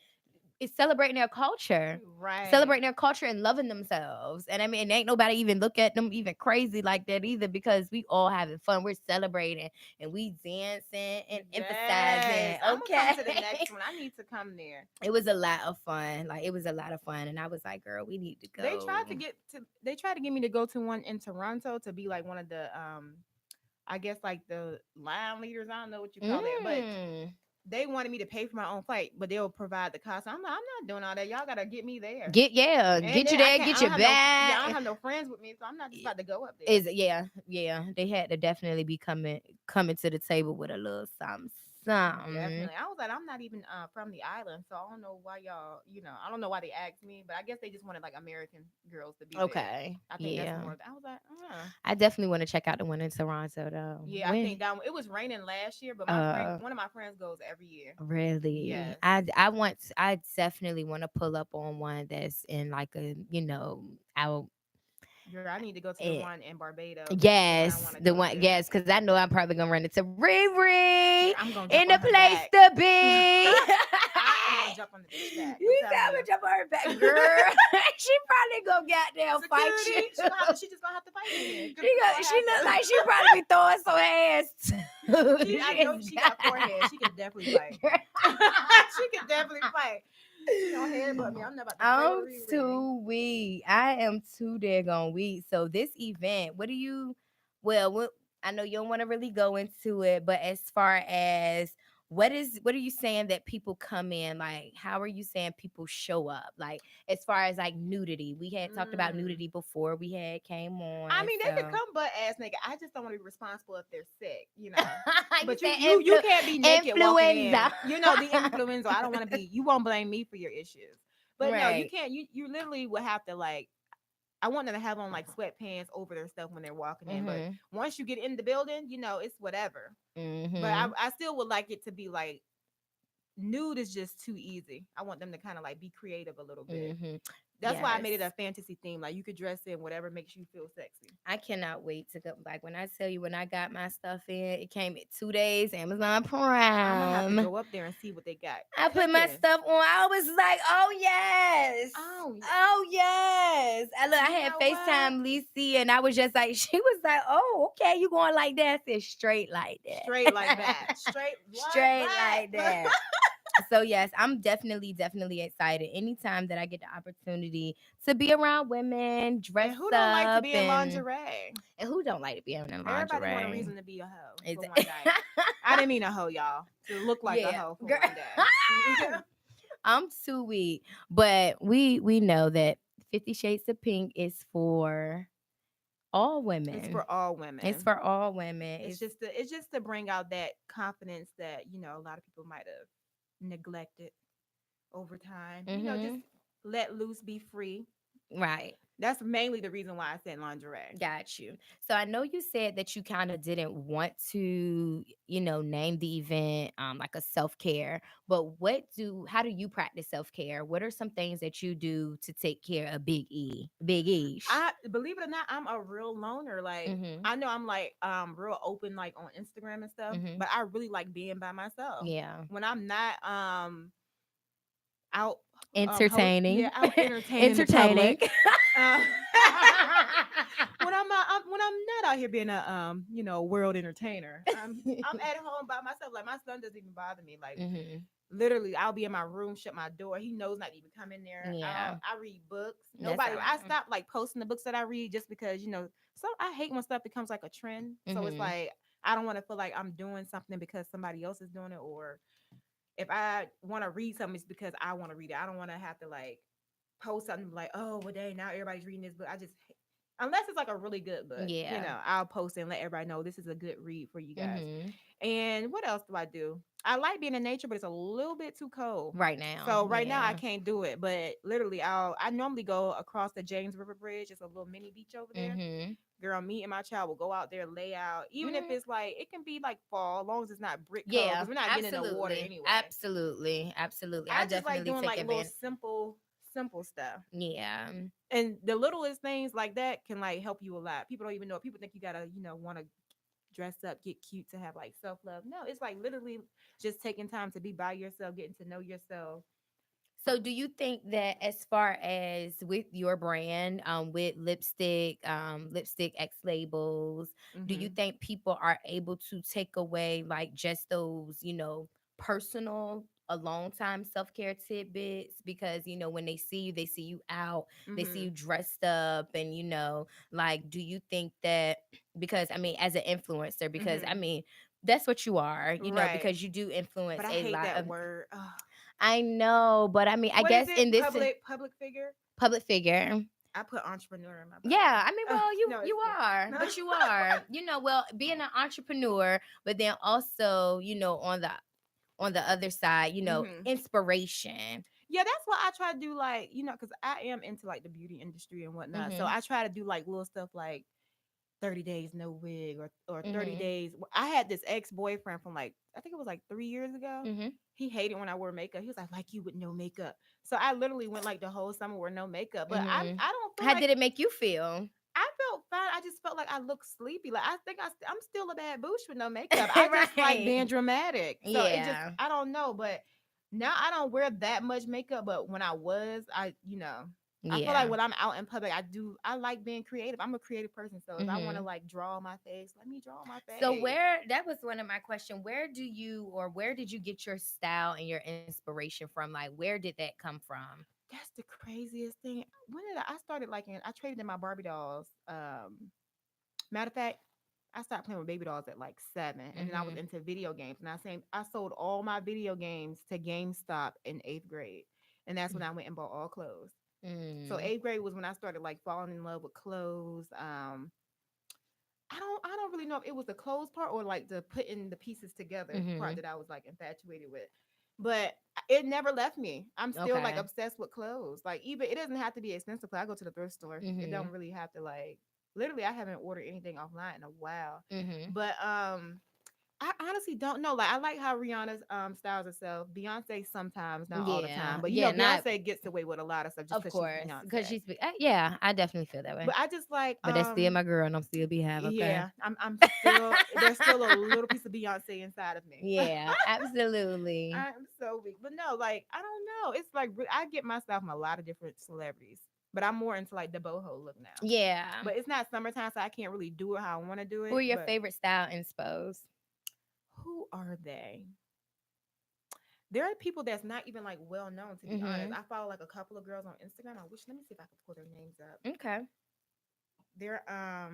it's celebrating their culture, Right. celebrating their culture and loving themselves. And I mean, ain't nobody even look at them even crazy like that either because we all having fun. We're celebrating and we dancing and Yes, emphasizing. I'm gonna come Okay. to the next one. I need to come there. It was a lot of fun. Like it was a lot of fun. And I was like, girl, we need to They go. tried to get to. They tried to get me to go to one in Toronto to be like one of the I guess like the line leaders. I don't know what you call that, but Mm. they wanted me to pay for my own flight, but they'll provide the cost. I'm not doing all that. Y'all gotta get me there. Yeah, And get you then I there, can't. get I you don't have no. Yeah, I don't back. have no friends with me, so I'm not just about to go up there. Is yeah. They had to definitely be coming to the table with a little something, something. Definitely. I was like, I'm not even from the island, so I don't know why y'all, I don't know why they asked me, but I guess they just wanted like American girls to be there. Okay, I think that's yeah. more. I was like, I definitely want to check out the one in Toronto though. yeah, I think When? that it was raining last year, but Uh, one of my friends goes every year. really? Yes. I definitely want to pull up on one that's in like a out. Girl, I need to go to the Eh, one in Barbados. That's the one I want yes, to the go one. to. Yes, because I know I'm probably gonna run into Girl, Riri I'm gonna jump in on the her place back. to be. I am gonna jump on the bitch back. I'm You telling said you. I'm jump on her back, girl. She probably gonna goddamn fight you. Security, she just gonna have to fight me then. That's what She look happened. like she probably be throwing some hands too. I She know is she got forehead. She could definitely fight. girl. She could definitely fight. She gonna headbutt me. I'm not about to play with I'm Riri. too weak. I am too daggone weak. So this event, what do you? Well, I know you don't want to really go into it, but as far as what are you saying that people come in like? How are you saying people show up? Like as far as like nudity, we had talked about Mm. nudity before we had came I on. mean, they could So come butt ass naked. I just don't want to be responsible if they're sick. you But you said you you can't be naked walking influenza, in. The influenza. I don't want to be. You won't blame me for your issues. But no, you right? can't. You literally would have to like. I want them to have on like sweatpants over their stuff when they're walking in. But Mhm. once you get in the building, it's whatever. But I, Mhm. I still would like it to be like nude is just too easy. I want them to kind of like be creative a little bit. Mhm. That's why I made Yes. it a fantasy theme. Like you could dress in whatever makes you feel sexy. I cannot wait to go. Like when I tell you, when I got my stuff in, it came in 2 days. Amazon I'm gonna have to Prime. go up there and see what they got I put my cooking. stuff on. I was like, oh yes. Oh, Oh yes. I you had know what? FaceTime Lisi and I was just like, she was like, oh, okay, you going like that? I said straight like Straight like that. that. Straight like Straight like that. that. So yes, I'm definitely excited. Anytime that I get the opportunity to be around women, dress And who don't like to up, be in lingerie? and who don't like to be in Everybody want a lingerie? reason to be a hoe Is for one night. I didn't mean a hoe, y'all. To look like a yeah, hoe for girl. one day. I'm too weak, but we know that 50 Shades of Pink is for all It's women. for all It's women. for all women. It's just to bring out that confidence that a lot of people might have neglected over time. Just Mm-hmm. let loose, be free. Right. That's mainly the reason why I said lingerie. Got you. So I know you said that you kind of didn't want to, name the event like a self-care, but how do you practice self-care? What are some things that you do to take care of Big E? Big Eesh. I believe it or not, I'm a real loner. Like Mm-hmm. I know I'm like real open like on Instagram and stuff, Mm-hmm. but I really like being by myself. Yeah. When I'm not out Entertaining. out entertaining the Entertaining. public. Uh, when I'm not out here being a world entertainer, I'm at home by myself. Like my son doesn't even bother me. Like Hmm. literally, I'll be in my room, shut my door. He knows not to even come in there. Yeah, I read books. that's Nobody. all I right. stopped like posting the books that I read just because So I hate when stuff becomes like a trend. So it's Hmm. like I don't want to feel like I'm doing something because somebody else is doing it, or if I want to read something, it's because I want to read it. I don't want to have to like post something like, oh, well, dang, now everybody's reading this book. Unless it's like a really good book, Yeah. I'll post it and let everybody know this is a good read for you guys. Hmm. And what else do I do? I like being in nature, but it's a little bit too cold. Right now. So right now I Yeah. can't do it. But literally, I normally go across the James River Bridge. It's a little mini beach over there. Hmm. Girl, me and my child will go out there, lay out, even if Hmm. it's like it can be like fall, as long as it's not brick cold, Yeah, because we're not getting in the water absolutely. anyway. Absolutely. Absolutely. I I just like definitely doing take like little advantage. simple stuff. Yeah. And the littlest things like that can like help you a lot. People don't even know. People think you gotta, want to dress up, get cute to have like self love. No, it's like literally just taking time to be by yourself, getting to know yourself. So do you think that as far as with your brand, with lipstick X labels, do you Hmm. think people are able to take away like just those, personal alone time self-care tidbits? Because when they see you out, they see you Hmm. dressed up, and like, do you think that, because I mean, as an influencer, because I Hmm. mean, that's what you are, Right. because you do influence But I a hate lot that of. word. Ugh. I know, but I mean, I What is guess it? in this Public figure. public figure. I put entrepreneur in my Yeah, bio. I mean, well, you No, it's you good. are, but you are, well, being an entrepreneur, but then also, on the other side, Hmm. inspiration. Yeah, that's what I try to do. Like, because I am into like the beauty industry and whatnot. So Mhm. I try to do like little stuff like 30 days no wig, or 30 Mhm. days. I had this ex-boyfriend from like I think it was like 3 years ago. Mhm. He hated when I wore makeup. He was like you with no makeup. So I literally went like the whole summer with no makeup. But Mhm. I don't feel How like did it make you feel? I felt fine. I just felt like I looked sleepy. Like I think I'm still a bad boosh with no makeup. I just like being Right. dramatic. So it just Yeah. I don't know, but now I don't wear that much makeup. But when I was, I feel like Yeah. when I'm out in public, I like being creative. I'm a creative person, so if I want to Mhm. like draw my face, let me draw my So face. where that was one of my questions. Where did you get your style and your inspiration from? Like, where did that come from? That's the craziest thing. When did I started liking? I traded in my Barbie dolls. Matter of fact, I started playing with baby dolls at like 7, and then I was Mhm. into video games. And I sold all my video games to GameStop in 8th grade, and that's when I went and bought all clothes. So Mm. 8th grade was when I started like falling in love with clothes. I don't really know if it was the clothes part or like the putting the pieces together part Mhm. that I was like infatuated with. But it never left me. I'm still like Okay. obsessed with clothes. Like even it doesn't have to be expensive clothes. I go to the thrift store. It don't Mhm. really have to like literally I haven't ordered anything offline in a while. Mhm. But I honestly don't know. Like I like how Rihanna's styles herself. Beyonce sometimes, not all the time. Yeah. But Yeah. Not. Beyonce gets away with a lot of stuff just Of because she's course, because Beyonce. yeah, I definitely feel that way. But I just like But that's still my girl, and I'm still beehive. Okay. yeah, I'm still there's still a little piece of Beyonce inside of me. Yeah. Absolutely. I'm so weak. But no, like I don't know. It's like I get myself from a lot of different celebrities. But I'm more into like the boho look now. Yeah. But it's not summertime, so I can't really do it how I want to do Who are it. your But favorite style inspos? who are they? There are people that's not even like well known, to be honest. Mhm. I follow like a couple of girls on Instagram. Let me see if I can pull their names up. Okay. They're I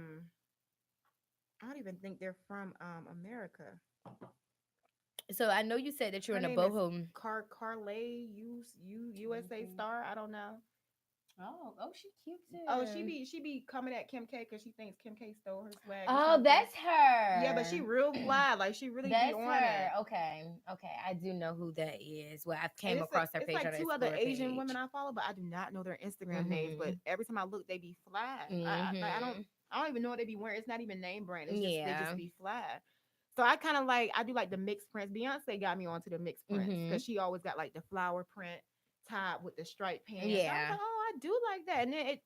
don't even think they're from America. So I know you said that you're Her in a name is boho. Carlay USA Mhm. Star. I don't know. Oh, she cute Oh, too. she be coming at Kim K because she thinks Kim K stole her swag or Oh, something. that's Yeah, but she her. real fly. Like she really be That's on her. it. Okay. Okay. I do know who that is. Well, I And came across her it's page like on the two other Explore Asian women page. I follow, but I do not know their Instagram names. But Mhm. every time I look, they be fly. Mhm. I don't even know what they be wearing. It's not even name brand. It's just they just Yeah. be fly. So I kind of like I do like the mixed prints. Beyonce got me onto the mixed prints because Mhm. she always got like the flower print top with the striped pants. I was Yeah. like, oh, I do like that. And then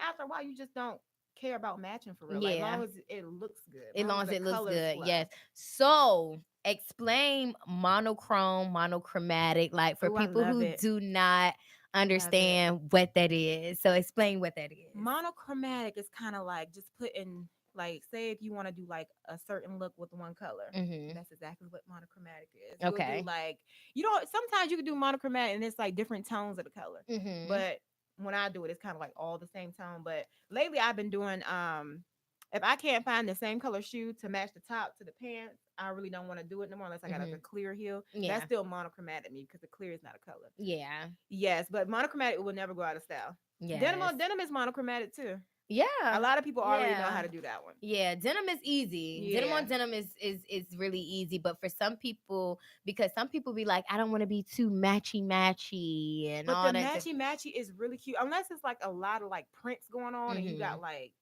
after a while, you just don't care about matching for real. Like, as Yeah. long as it looks good, as As long long as as the it looks colors good. flow. Yes. So explain monochrome, monochromatic, like for Oh, I people love who it. do not Love it. understand what that is. So explain what that is. Monochromatic is kind of like just putting, like, say if you want to do like a certain look with one color. Mm-hmm. That's exactly what monochromatic is. You'll do Okay. like, you don't, sometimes you can do monochromatic and it's like different tones of the color. Mm-hmm. But when I do it, it's kind of like all the same tone. But lately I've been doing if I can't find the same color shoe to match the top to the pants, I really don't want to do it no more unless I got like Mm-hmm. a clear heel. That's Yeah. still monochromatic to me because the clear is not a color. Yeah. Yes, but monochromatic will never go out of style. Yes. Denim is monochromatic too. A Yeah. lot of people already know how Yeah. to do that one. Yeah, denim is easy. Denim Yeah. on denim is really easy, but for some people, because some people be like, I don't want to be too matchy matchy and But the all that. matchy matchy is really cute. Unless it's like a lot of like prints going on and you Mm-hmm. got like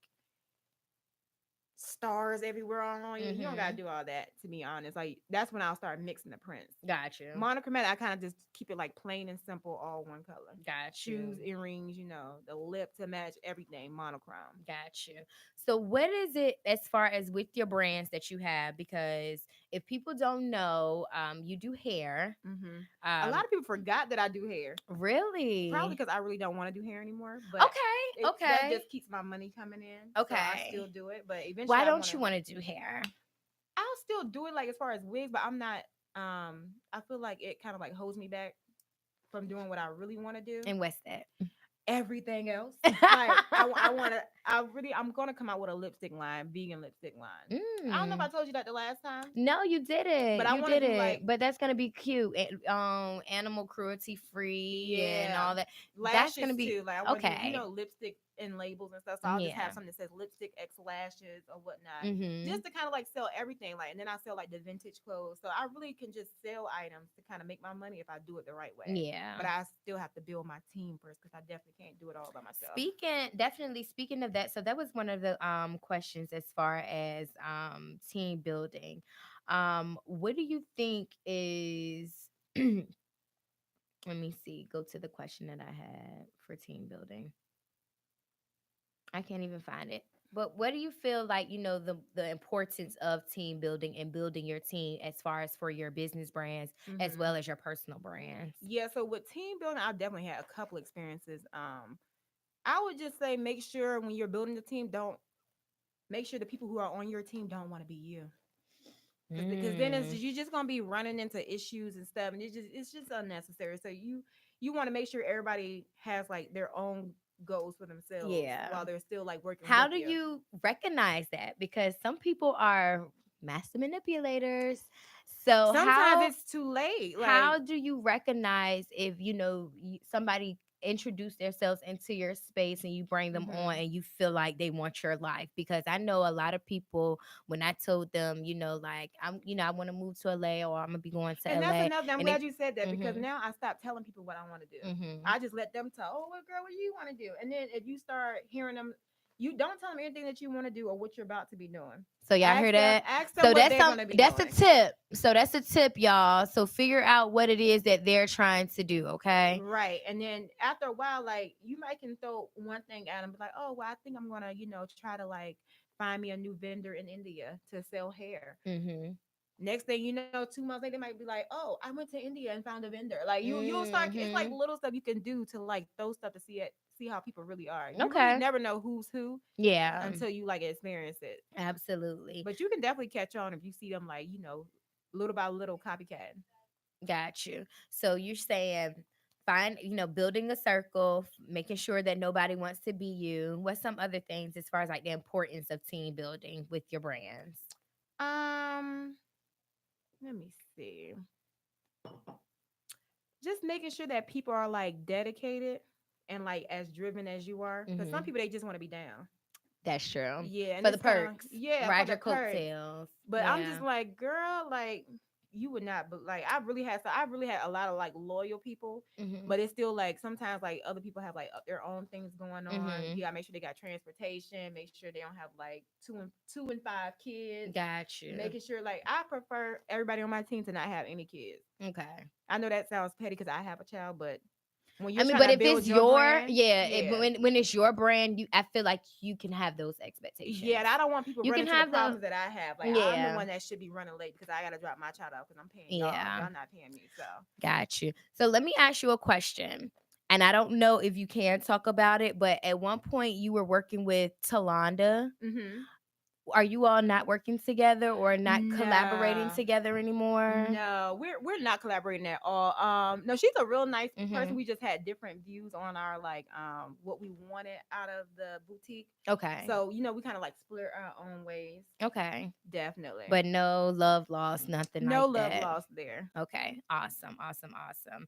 stars everywhere on you. You don't gotta Mm-hmm. do all that, to be honest. Like that's when I'll start mixing the prints. Got you. Monochromatic, I kind of just keep it like plain and simple, all one color. Got you. Shoes, earrings, the lip to match everything, monochrome. Got you. So, what is it as far as with your brands that you have? Because if people don't know, you do hair. Hmm. A lot Um, of people forgot that I do hair. Probably really? because I really don't want to do hair anymore, but Okay. that Okay. just keeps my money coming in, so I still Okay. do it. But eventually, Why don't you want to do hair I'll still do it like as far as wigs, but I'm not. I feel like it kind of like holds me back from doing what I really want to do. and what's that? Everything else, like I want to. I'm gonna come out with a lipstick line, vegan lipstick line. I don't know if I Mm. told you that the last time, No, you but didn't. I You want to did do it. like, But that's gonna be cute. Animal cruelty free and yeah, all that. That's lashes gonna be too. Like I want to do, okay. lipstick and labels and stuff. So I'll just have Yeah. something that says lipstick X lashes or whatnot, Mm-hmm. just to kind of like sell everything. Like, and then I sell like the vintage clothes. So I really can just sell items to kind of make my money if I do it the right way. Yeah. But I still have to build my team first because I definitely can't do it all by myself. Speaking of that, so that was one of the questions as far as team building. What do you think is let me see, go to the question that I had for team building. I can't even find it. But what do you feel like, the importance of team building and building your team as far as for your business brands as Hmm. well as your personal brands? Yeah. So with team building, I definitely had a couple experiences. I would just say make sure when you're building the team, don't make sure the people who are on your team don't want to be you. Because then it's Mm, you're just gonna be running into issues and stuff, and it's just unnecessary. So you want to make sure everybody has like their own goals for themselves yeah. while they're still like working How with do you. you recognize that? Because some people are master manipulators. So Sometimes how it's too late. Like, how do you recognize if somebody introduce themselves into your space and you bring them on hmm and you feel like they want your life? Because I know a lot of people, when I told them, like, I want to move to LA, or I'm gonna be going to and that's LA, another. I'm and they glad you said that because mhm now I stopped telling people what I want to do. mhm I just let them tell. Oh, what girl, what do you want to do? And then if you start hearing them, you don't tell them anything that you want to do or what you're about to be doing. So y'all hear that? Ask them So what they're gonna be that's a doing. tip. So that's a tip, y'all. So figure out what it is that they're trying to do, okay? Right. And then after a while, like you might can throw one thing at them, be like, oh, well, I think I'm gonna, try to like find me a new vendor in India to sell hair. Mhm. Next thing you know, 2 months later, they might be like, oh, I went to India and found a vendor. Like you'll start. It's like Mhm. little stuff you can do to like throw stuff to see how people really are. You really Okay. never know who's who Yeah. until you like experience it. Absolutely. But you can definitely catch on if you see them like little by little copycat. Got you. So you're saying find, building a circle, making sure that nobody wants to be you. What's some other things as far as like the importance of team building with your brands? Um, Let me see. Just making sure that people are like dedicated and like as driven as you are. Because some Mhm. people they just want to be down. That's true. Yeah, and For the it's kind of, perks. yeah, for Ride the your perks. coattails. But I'm just Yeah. like, girl, like you would not, but like I really had a lot of like loyal people, Mhm. but it's still like sometimes like other people have like their own things going on. You Mhm. gotta make sure they got transportation, make sure they don't have like two and five kids, Got you. making sure like I prefer everybody on my team to not have any kids. Okay. I know that sounds petty because I have a child, but When I you're mean, trying but to if build it's your your, brand, yeah, yeah. when it's your brand, I feel like you can have those Yeah, expectations. and I don't want people You running can into the have the, problems that I have. Like I'm the yeah, one that should be running late because I gotta drop my child off because I'm paying y'all. yeah. Y'all not paying me. So Got you. So let me ask you a question. And I don't know if you can talk about it, but at one point you were working with Talonda. hmm. Are you all not working together or not collaborating No. together anymore? No, we're not collaborating at all. No, she's a real nice person. Mm-hmm. We just had different views on our like what we wanted out of the boutique. Okay. So, we kind of like split our own ways. Okay. Definitely. But no love lost, nothing No like love that. lost there. Okay, awesome, awesome, awesome.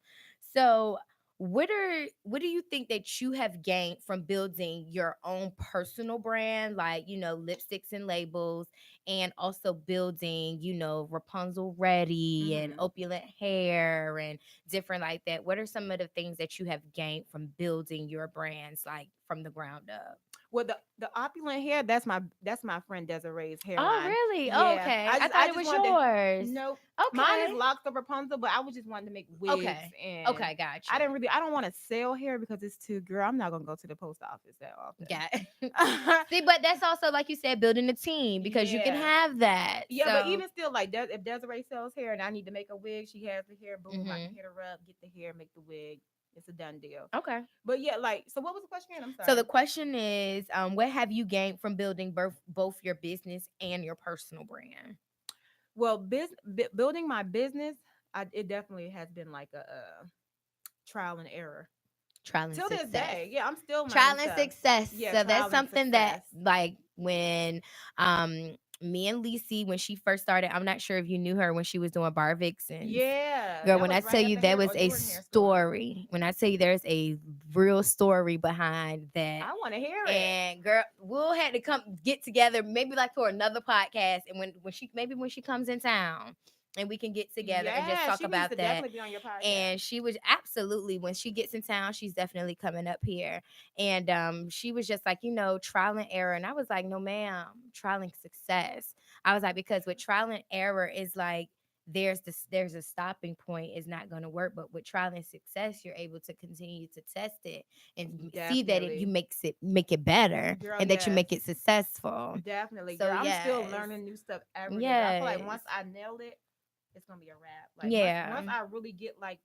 So, what do you think that you have gained from building your own personal brand, like lipsticks and labels, and also building Rapunzel Ready and hmm opulent hair and different like that? What are some of the things that you have gained from building your brands, like from the ground up? Well, the opulent hair, that's my friend Desiree's Oh, hairline. really? Oh, Yeah, okay. I I just thought I it just was wanted to. yours. Nope, mine is Okay. locks of Rapunzel, but I was just wanting to make wigs, Okay. and Okay, got I you. didn't really. I don't want to sell hair because it's too. Girl, I'm not gonna go to the post office that often. Got See, but that's also like you said, building a team because you can Yeah. have that. Yeah, but So, even still, like if Desiree sells hair and I need to make a wig, she has the hair. Boom, I can hmm hit her up, get the hair, make the wig. It's a done deal. okay. But yeah, like, so what was the question again? I'm So the sorry. question is, what have you gained from building both your business and your personal brand? Well, building my business, it definitely has been like a trial and error Trial and till this success. day. Yeah, I'm still learning Trial and stuff. success. Yeah, So that's trial and something that success. like when me and Lisi when she first started, I'm not sure if you knew her when she was doing Bar Vixens. Yeah, Girl, that when I was tell right at you the that hair was or a Jordan hair store. story, when I tell you there's a real story behind that. I want to hear it. And girl, we'll have to come get together, maybe like for another podcast. And when she comes in town, and we can get together and just Yeah, talk she needs to about that. definitely be on your podcast. And she was absolutely when she gets in town, she's definitely coming up here. And she was just like, trial and error. And I was like, no, ma'am, trial and success. I was like, because with trial and error is like there's a stopping point, it's not going to work, but with trial and success you're able to continue to test it and see that you Definitely. make it better Girl, and that you yes. make it successful. Definitely, So girl. I'm still yes, learning new stuff every day. But I feel like yes, once I nail it, it's gonna be a wrap. Like once yeah, I really get like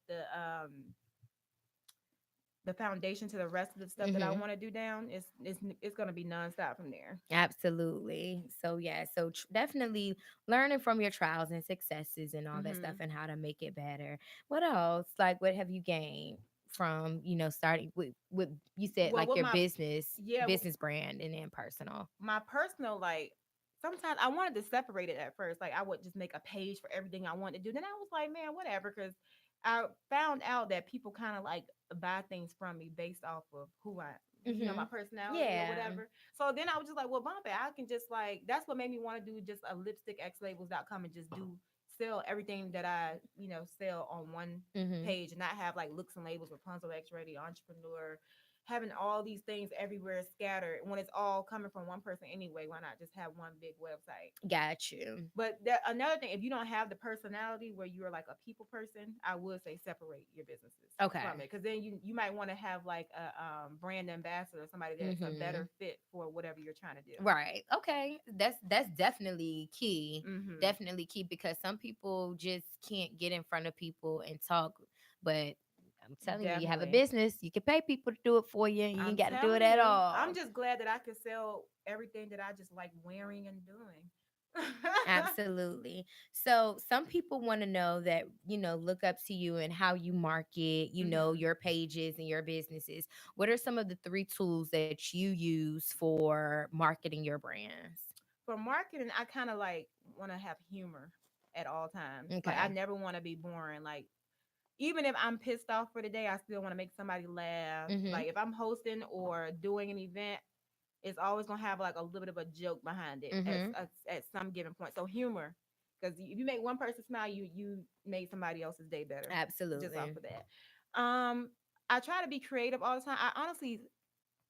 the foundation to the rest of the stuff that I hmm, want to do down, it's gonna be nonstop from there. absolutely. So yeah, so definitely learning from your trials and successes and all that stuff hmm and how to make it better. What else, like what have you gained from starting with you said Well, like with your my business yeah, business brand and then personal. my personal like sometimes I wanted to separate it at first. Like I would just make a page for everything I wanted to do. Then I was like, man, whatever, because I found out that people kind of like buy things from me based off of who I, my Hmm. personality or Yeah. whatever. So then I was just like, well, bump it. I can just like that's what made me want to do just a lipstickxlabels.com and just do sell everything that I, sell on one Hmm. page and not have like looks and labels, Rapunzel X Ready, entrepreneur, having all these things everywhere scattered when it's all coming from one person anyway. Why not just have one big website? Got you. But another thing, if you don't have the personality where you're like a people person, I would say separate your businesses from Okay. it, because then you might want to have like a brand ambassador, somebody that's a Hmm. better fit for whatever you're trying to do. Right. Okay. That's definitely key. hmm Definitely key because some people just can't get in front of people and talk. But I'm telling you, you have a Definitely. business, you can pay people to do it for you. And you ain't I'm got to do it telling at you, I'm all. just glad that I could sell everything that I just like wearing and doing. Absolutely. So some people want to know that, look up to you and how you market, hmm your pages and your businesses. What are some of the three tools that you use for marketing your brands? For marketing, I kind of like want to have humor at all times. Like I Okay. never want to be boring. Like even if I'm pissed off for the day, I still want to make somebody laugh. Mm-hmm. Like if I'm hosting or doing an event, it's always gonna have like a little bit of a joke behind it Mm-hmm. at some given point. So humor, because if you make one person smile, you made somebody else's day better just off Absolutely. of that. I try to be creative all the time. I honestly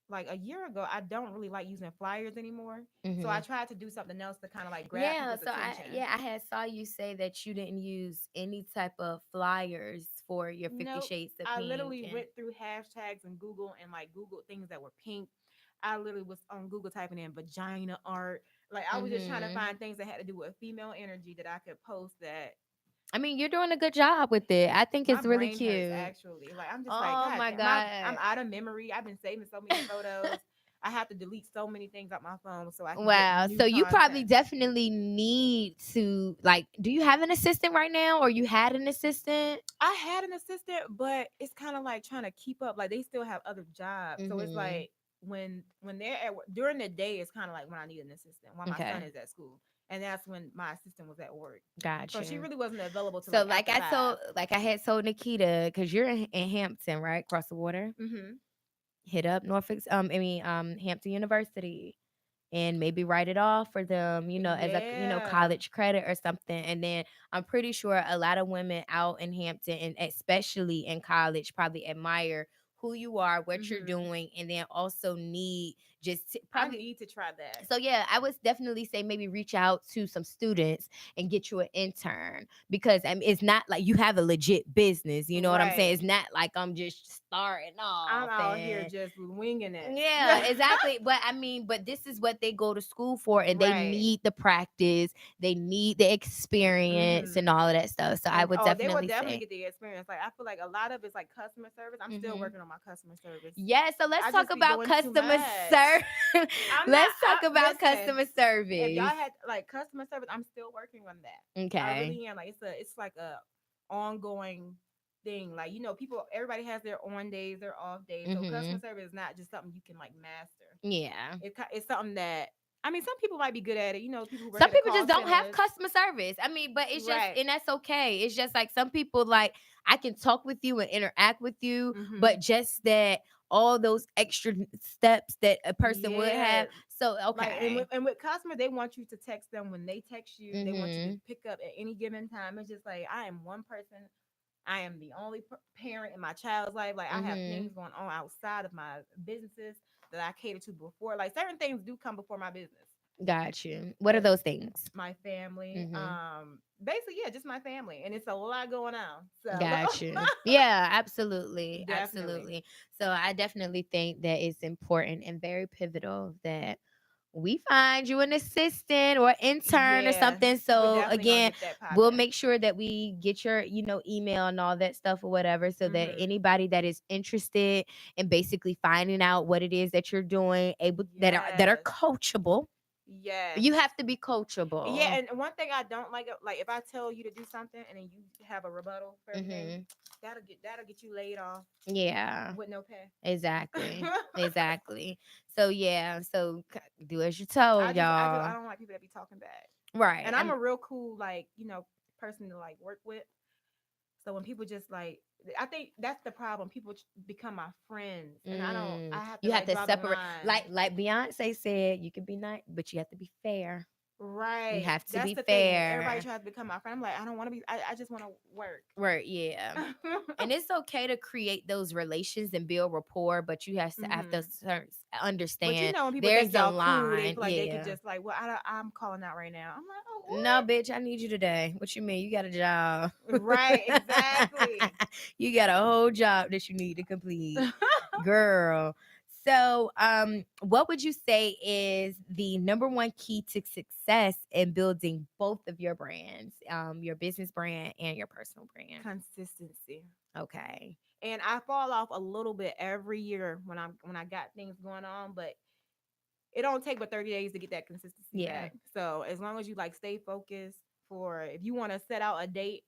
like a year ago, I don't really like using flyers anymore. So I Mm-hmm. tried to do something else to kind of like grab Yeah, people's so I attention. yeah, I had saw you say that you didn't use any type of flyers for your 50 Nope. Shades of I Pink. literally And went through hashtags and Google and like Google things that were pink. I literally was on Google typing in vagina art. Like I was just trying to hmm find things that had to do with female energy that I could post that I mean, you're doing a good job with it. I think my it's really brain hurts cute. actually. Like I'm just like, Oh God my damn, I'm God. out of memory. I've been saving so many photos. I have to delete so many things off my phone so I can get Wow. new So you probably content. definitely need to, like, do you have an assistant right now, or you had an assistant? I had an assistant, but it's kind of like trying to keep up. Like they still have other jobs, so it's Mm-hmm. like when they're at work, during the day, it's kind of like when I need an assistant while my son Okay. is at school, and that's when my assistant was at work. So she Gotcha. really wasn't available to So like after 5. like I had told Nikita, because you're in Hampton, right? Across the water. Mm-hmm. Hit up Norfolk, Hampton University, and maybe write it off for them, as a Yeah. college credit or something. And then I'm pretty sure a lot of women out in Hampton, and especially in college, probably admire who you are, what you're Mm-hmm. doing, and then also need I probably. need to try that. So yeah, I would definitely say maybe reach out to some students and get you an intern, because I mean, it's not like you have a legit business. You know what I'm saying? Right. It's not like I'm just starting I'm off out here and just winging it. yeah, exactly. But I mean, but this is what they go to school for, and they Right. need the practice, they need the experience, Mm-hmm. and all of that stuff. So I And would oh, they will definitely definitely say, get the experience. Like I feel like a lot of it's like customer service. I'm still hmm working on my customer service. yeah. So let's I talk just be about doing too customer much. service. I'm not. Let's talk about Listen. customer If y'all service. had like customer service, I'm still working on that. I Okay. really am. Like it's like a ongoing thing. Like people. Everybody has their on days, their off days. So hmm customer service is not just something you can like master. Yeah. It's something that I mean, some people might be good at it. People who work Some at the people call just don't have centers. customer service. I mean, but it's just, Right. and that's okay. It's just like some people, like, I can talk with you and interact with you, Mm-hmm. but just that all those extra steps that a person would Yeah. have. So, Like and okay. with customer, they want you to text them when they text you. They want you to hmm pick up at any given time. It's just like I am one person. I am the only parent in my child's life. Like I have hmm things going on outside of my businesses that I cater to before. Like certain things do come before my business. Got you. What are Like those things? my family. hmm Basically, yeah, just my family. And it's a lot going on. So Got you. Yeah, absolutely. definitely. Absolutely. So I definitely think that it's important and very pivotal that we find you an assistant or intern or Yeah. something. We're So definitely gonna again, get that we'll popping. make sure that we get your, email and all that stuff or whatever, so that Mm-hmm. anybody that is interested in basically finding out what it is that you're doing, able that are Yes. coachable. Yes. You have to be Yeah, coachable. and one thing I don't like if I tell you to do something and then you have a rebuttal for everything, hmm that'll get you laid off Yeah. with no pay. Exactly. Exactly. So yeah, so do as you're I told, just I just I y'all. don't like people that be talking bad. Right. And I'm a real cool like, person to like work with. So when people just like I think that's the problem. People become my friends and I have to You have like to draw the separate, line. like Beyonce said, you can be nice, but you have to be fair. You Right. have to That's be the thing. Everybody fair. tries to become my friend. I'm like, I don't want to be I just want to work. Right, yeah. And it's okay to create those relations and build rapport, but you have to hmm But understand when people think there's a y'all cool, they line. feel like they could Yeah. just like, well, I'm calling out right now. I'm like, oh, No, what? bitch, I need you today. What you mean? You got a job. Right, exactly. You got a whole job that you need to complete, girl. So, what would you say is the number one key to success in building both of your brands, your business brand and your personal brand? Consistency. Okay. And I fall off a little bit every year when I got things going on, but it don't take but 30 days to get that consistency Yeah. back. So as long as you like stay focused for if you want to set out a date,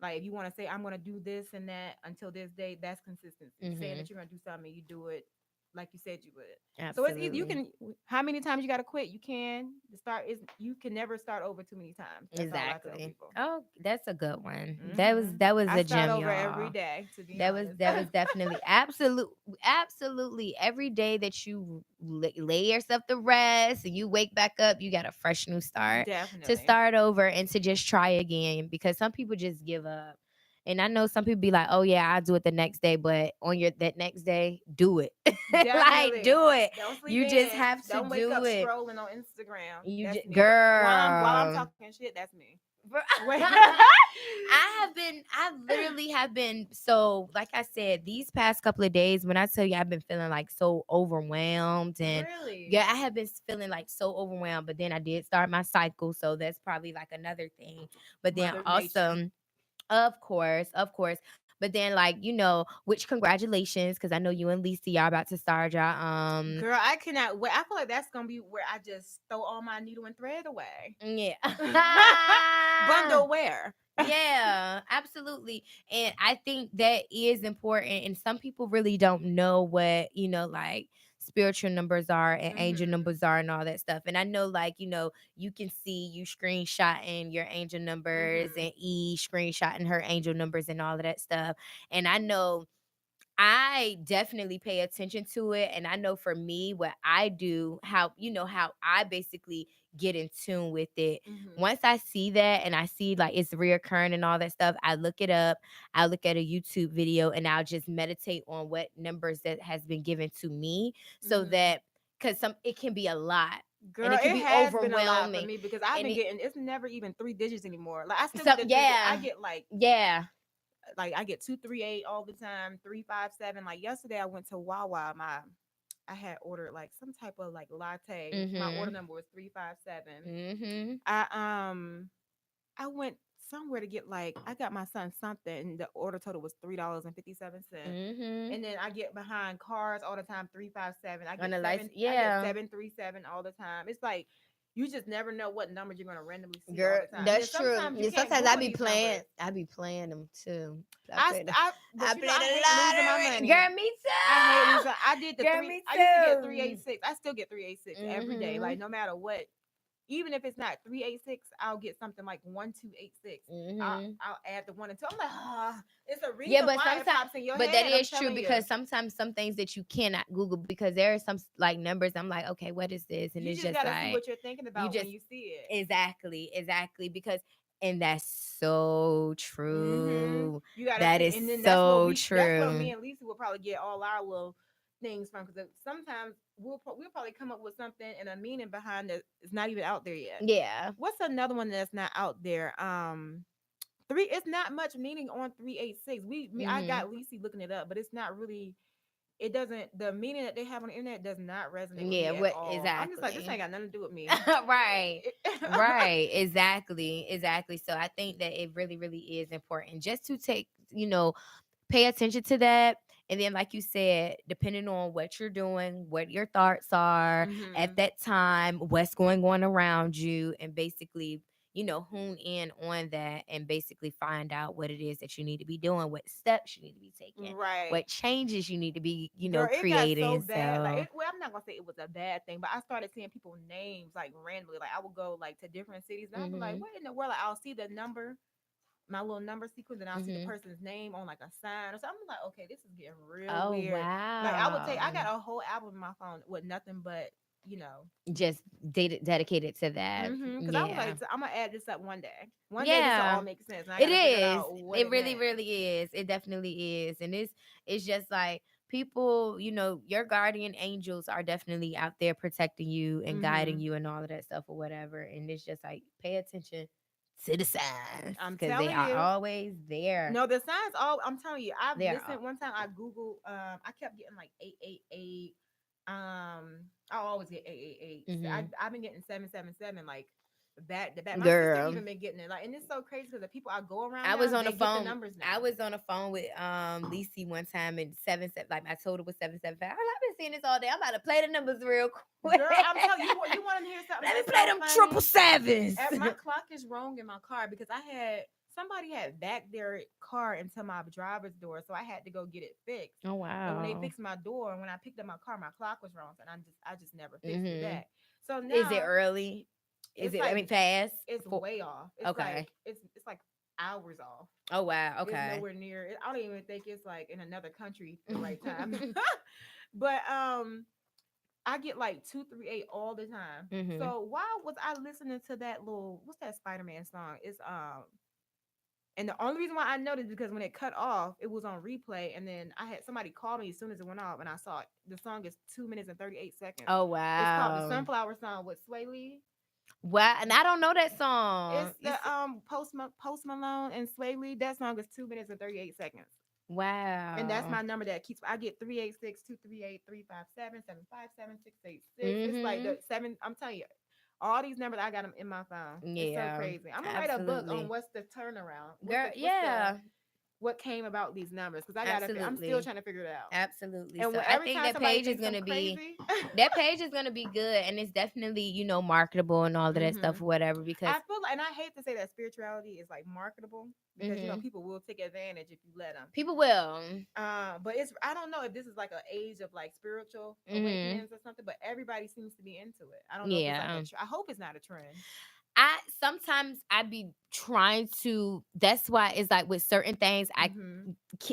like if you want to say I'm gonna do this and that until this date, that's consistency. Saying Mm-hmm. that you're gonna do something, you do it like you said you would. So it's either you Absolutely. can how many times you gotta quit, you can. The start is you can never start over too many times. That's all I tell Exactly. people. Oh, that's a good one. hmm That was I a start gem, over every y'all. day, to be That honest. was definitely absolutely every day that you lay yourself to rest and you wake back up, you got a fresh new start to Definitely. start over and to just try again, because some people just give up. And I know some people be like, "Oh yeah, I'll do it the next day," but on your that next day, do it. Like Definitely. do it. Don't sleep You just in. have to Don't wake up do it. scrolling on Instagram. You That's just, me. While I'm girl. talking shit, that's me. Wait. I literally have been, so like I said, these past couple of days, when I tell you I've been feeling like so overwhelmed, and Really? yeah, I have been feeling like so overwhelmed, but then I did start my cycle, so that's probably like another thing. But then Mother Nature. also, of course. But then, like, which congratulations, because I know you and Lisa, y'all about to start y'all Girl, I cannot wait. I feel like that's gonna be where I just throw all my needle and thread away. yeah. Bundle wear. Yeah, absolutely. And I think that is important. And some people really don't know what, like spiritual numbers are and angel Hmm. numbers are and all that stuff. And I know, like, you can see you screenshotting your angel numbers Hmm. and screenshotting her angel numbers and all of that stuff. And I know I definitely pay attention to it. And I know for me, what I do, how I basically get in tune with it. Hmm. Once I see that and I see like it's reoccurring and all that stuff, I look it up. I look at a YouTube video and I'll just meditate on what numbers that has been given to me, so Hmm. that, because it can be a lot and Girl, it can it be has been a lot for overwhelming. me because I've And been getting it's never even 3 digits anymore. Like I still so get the I yeah, get like yeah. I get 238 all the time, 357. Like yesterday I went to Wawa. I had ordered like some type of like latte. My order Mhm. number was 357. Mhm. I went somewhere to get like I got my son something and the order total was $3.57. Mhm. And then I get behind cars all the time, 357. On the lights, I get yeah. 737 all the time. It's like you just never know what numbers you're gonna randomly see all Girl, the time. And then that's true. sometimes you And can't sometimes I Google be these playing. numbers. I be playing them too. But I you know play I the hate losing my lottery. money. Girl, me I hate too. losing. I did the Girl, three. me I used to get too. 386. I still get 386 every day. Like Mhm. no matter what, even if it's not 386, I'll get something like 1286. Mhm. I'll add the one and two. I'm like, it's a Yeah, reason but why it sometimes, pops in your but that head. I'm is true, telling you. because sometimes some things that you cannot Google, because there are some like numbers. I'm like, okay, what is this? And You it's just just gotta see like what you're thinking you about when just you see it. exactly, because, and that's so Hmm. true. You gotta That see, is and then so that's what true. me and Lisa will probably get all our little things from because sometimes we'll probably come up with something and a meaning behind it is not even out there yet. Yeah. What's another one that's not out there? Three. It's not much meaning on 386. I Mhm. got Lisa looking it up, but it's not really. It doesn't. The meaning that they have on the internet does not resonate with Yeah, me at what all. I'm just like, this exactly. ain't got nothing to do with me. Right. Right. Exactly. So I think that it really, really is important just to take, pay attention to that. And then, like you said, depending on what you're doing, what your thoughts are at Hmm. that time, what's going on around you, and basically, hone in on that and basically find out what it is that you need to be doing, what steps you need to be taking, Right. what changes you need to be, Girl, it got so creating. bad. Like, So, well, I'm not gonna say it was a bad thing, but I started seeing people names like randomly. Like, I would go like to different cities, and I'd be like, hmm, "What in the world?" Like, I'll see the number, my little number sequence, and I'll see the hmm. person's name on like a sign or something. I'm like, "Okay, this is getting real Oh, weird." Like, I wow. got a whole album in my phone with nothing but you know, Just dedicated to that. because I was Yeah. like, I'm gonna add this up one day. One day, this will all Yeah. make sense, and I It got to figure is. out what It it really, meant. really is. It definitely is. And it's just like people, your guardian angels are definitely out there protecting you and guiding Hmm. you and all of that stuff or whatever. And it's just like pay attention to the signs, I'm because they telling are you. always there. No, the signs all I'm telling you, I've They're all listened one time I Googled I kept getting like 888. I always get 888. I've been getting 777 like back to back. My sister girl. even been getting it. Like and it's so crazy because the people I go around I was now, on the they get the phone. numbers I now. was on the phone with Lisi one time, and 77, like my total was 775. I've been seeing this all day. I'm about to play the numbers real quick. Girl, I'm telling you, you want to hear something Let me that's play so them triple funny? sevens. My clock is wrong in my car because I had somebody had backed their car into my driver's door, so I had to go get it fixed. Oh And when they wow. fixed my door, and when I picked up my car, my clock was wrong, and I just never fixed it Mhm. back. So Is it now early? Is it's it? I like mean, fast. it's For way off. It's okay. like it's like hours off. Oh wow. It's Okay. nowhere near. I don't even think it's like in another country the right time. But I get like 238 all the time. Mhm. So why was I listening to that little what's that Spider Man song? It's and the only reason why I noticed because when it cut off, it was on replay, and then I had somebody call me as soon as it went off, and I saw it. The song is 2 minutes and 38 seconds. Oh It's called the wow. Sunflower Song with Sway Lee. Wow, and I don't know that It's song. the Post Malone and Sway Lee. That song is 2 minutes and 38 seconds. And that's Wow. my number that keeps. I get 386-238-357-757-686. It's like the Mhm. seven. I'm telling you, all these numbers I got them in my phone. It's so Yeah. crazy. I'm gonna write a book on Absolutely. what's the turnaround. Girl, What's the yeah. what came about these numbers? Because I gotta. I'm still Absolutely. trying to figure it out. Absolutely. And So I every think time that somebody page is thinks I'm gonna be crazy, that page is gonna be good, and it's definitely, marketable and all of that hmm stuff or whatever because I feel like, and I hate to say that spirituality is like marketable because mhm, people will take advantage if you let them. people will. But it's I don't know if this is like an age of like spiritual Mhm. awakenings or something, but everybody seems to be into it. I don't know if it's like Yeah. I hope it's not a trend. I sometimes I be trying to. That's why it's like with certain things hmm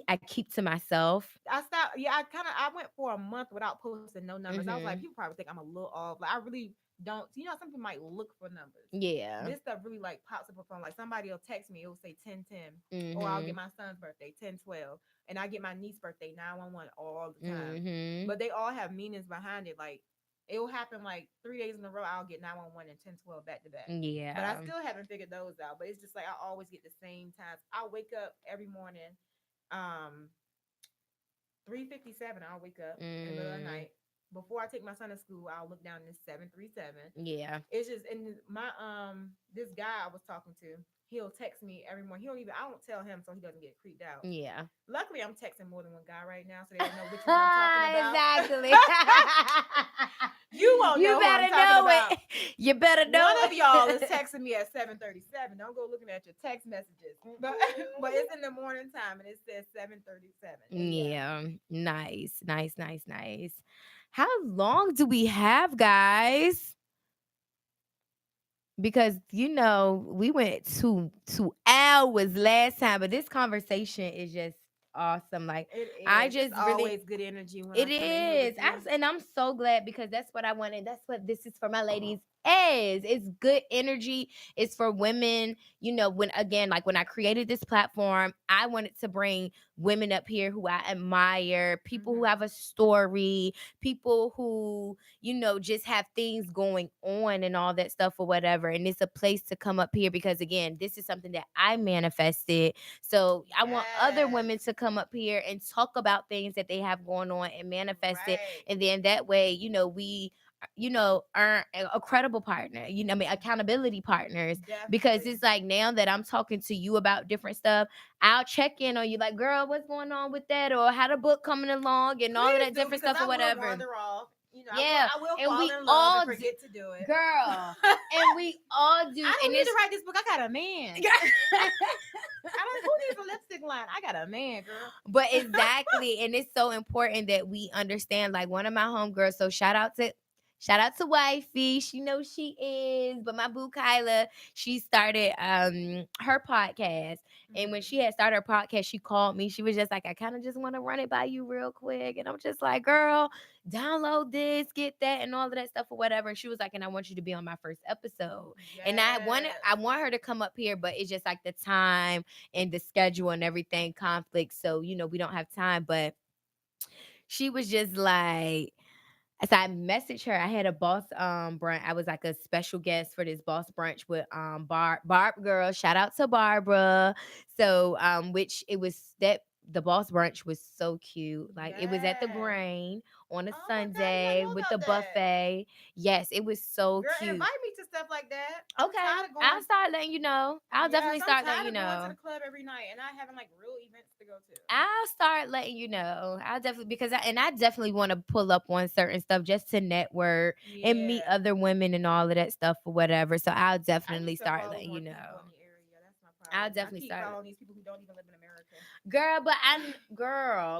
I keep to myself. I stopped. Yeah, I went for a month without posting no numbers. I was like, people Mhm. probably think I'm a little off. Like I really don't. Some people might look for numbers. Yeah. This stuff really like pops up on phone. Like somebody will text me, it will say 1010, or I'll get Mhm. my son's birthday 1012, and I get my niece's birthday 911 all the time. Mhm. But they all have meanings behind it. Like it will happen like 3 days in a row. I'll get 911 and 1012 back to back. But I Yeah. still haven't figured those out. But it's just like I always get the same times. I wake up every morning. Um, 3:57, I'll wake up in the middle of the Mm. night. Before I take my son to school, I'll look down and it's 7:37. Yeah. It's just, and my this guy I was talking to, he'll text me every morning. He don't even I don't tell him so he doesn't get creeped out. Yeah. Luckily, I'm texting more than one guy right now, so they don't know which one I'm talking about. Exactly. You won't You know who I'm better talking know about. it. You better One know of y'all is it. texting me at 7:37. Don't go looking at your text messages. But but it's in the morning time and it says 7:37. And yeah. Yeah. Nice. Nice. Nice. Nice. How long do we have, guys? Because we went 2 hours last time, but this conversation is just awesome. Like It I is. It's just really always good energy when I it come in here with is. you. And I'm so glad because that's what I wanted. That's what this is for my ladies. Is it's good energy. It's for women. When again, like when I created this platform, I wanted to bring women up here who I admire, people who have Mm-hmm. a story, people who, just have things going on and all that stuff or whatever. And it's a place to come up here because again, this is something that I manifested, so I want other Yes. women to come up here and talk about things that they have going on and manifest it. Right. And then that way, we, earn a credible partner, I mean, accountability partners. Because Definitely. it's like now that I'm talking to you about different stuff, I'll check in on you like, girl, what's going on with that? Or how the book coming along and all of Please that do different because stuff or I will whatever. wander off. Yeah. I will And fall we in love and all do, forget to do it. girl. And we all do. I don't And need to it's write this book. I got a man. I don't. Who needs a lipstick line? I got a man, girl. But exactly, and it's so important that we understand. Like one of my homegirls, so shout out to wifey. She knows she is, but my boo Kyla, she started her podcast. And when hmm she had started her podcast, she called me. She was just like, I kind of just want to run it by you real quick. And I'm just like, girl, download this, get that, and all of that stuff or whatever. And she was like, and I want you to be on my first episode. And I Yes. want her to come up here, but it's just like the time and the schedule and everything conflict. So, we don't have time. But she was just like, as I messaged her, I had a boss brunch. I was like a special guest for this boss brunch with Barb girl. Shout out to Barbara. So which it was that the boss brunch was so cute. Like it was at the Yes. Grain on a Oh my God, I didn't Sunday know with the about that. buffet. Yes, it was so Girl, cute. invite me to stuff like that. I'm Okay. tired of I'll going. start letting you know. I'll Yes, definitely I'm start letting tired you of going to know. the club every night and not having like real events to go to. I'll start letting you know. I'll definitely because I definitely want to pull up on certain stuff just to network and meet Yeah. other women and all of that stuff or whatever. So I'll I definitely need to start follow letting you more people in know. the area. That's my I'll problem. I definitely keep start, following these people who don't even live in America.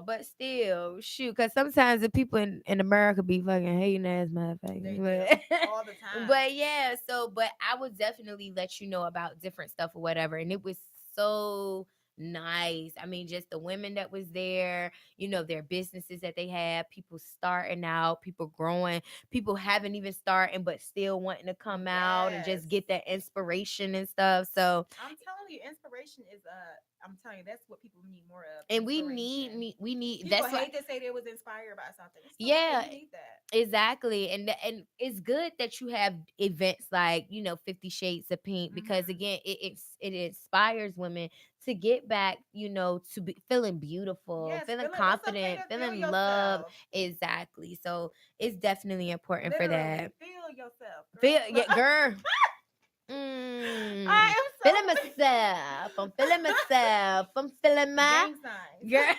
but still, shoot, because sometimes the people in America be fucking hating ass They motherfuckers. do But, all the time. but yeah, but I would definitely let you know about different stuff or whatever. And it was so nice. I mean, just the women that was there, their businesses that they had, people starting out, people growing, people haven't even starting but still wanting to come out and Yes. just get that inspiration and stuff. So I'm telling telling you, inspiration is I'm telling you, that's what people need more of. And Inspiration. we need People that's why. hate to say they was inspired by something. It's okay. Yeah, You need that. exactly. And it's good that you have events like, 50 Shades of Pink, because Hmm. again, it inspires women to get back, to be feeling beautiful, Yes, feeling feel it. It's okay confident, to feel feeling love. yourself. Exactly. So it's definitely important for Literally, that. feel yourself, Feel, girl. yeah, girl. I am Feeling so myself. I'm feeling myself. I'm feeling my gang signs. girl.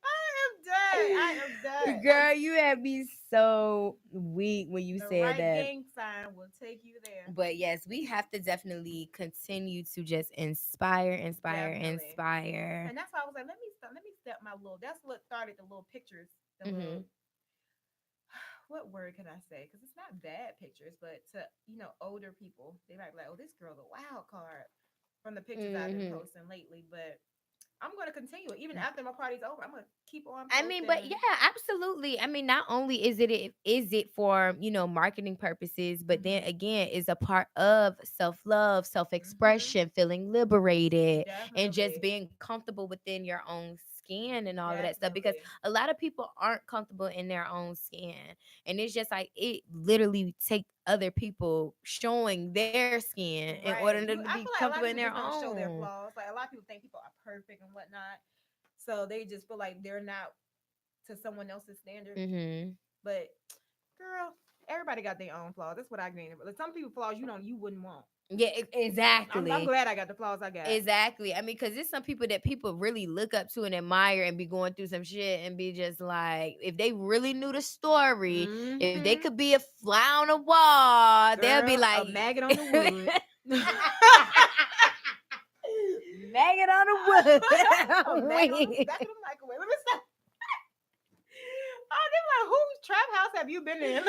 I am done. I am done. Girl, you had me so weak when you The said right that. gang sign will take you there. But yes, we have to definitely continue to just inspire, inspire, Definitely. inspire. And that's why I was like, let me step my little. That's what started the little pictures, the Hmm. little. What word can I say? Because it's not bad pictures, but to older people, they might be like, oh, this girl's a wild card from the pictures I've been Hmm. posting lately. But I'm gonna continue even after my party's over. I'm gonna keep on I mean, but yeah, posting. absolutely. I mean, not only is it for, marketing purposes, but then Hmm. again, is a part of self-love, Hmm. self-expression, feeling liberated, and just Definitely, being comfortable within your own skin and all of that stuff, because definitely. a lot of people aren't comfortable in their own skin. And it's just like it literally take other people showing their skin in order Right. to You. be I feel comfortable like a in lot of their people just don't show their own. flaws. Like a lot of people think people are perfect and whatnot, so they just feel like they're not to someone else's standard. Hmm. But girl, everybody got their own flaws. That's what I gained. Like some people flaws you wouldn't want. Yeah, I'm exactly. glad I got the flaws I got. Exactly. I mean, because there's some people that people really look up to and admire and be going through some shit and be just like, if they really knew the story, if they Hmm. could be a fly on the wall, they'll be Girl, a like, maggot on the wood. maggot on A the maggot on the wood. back of the microwave. Let me stop. Oh, they be like, whose trap house have you been in?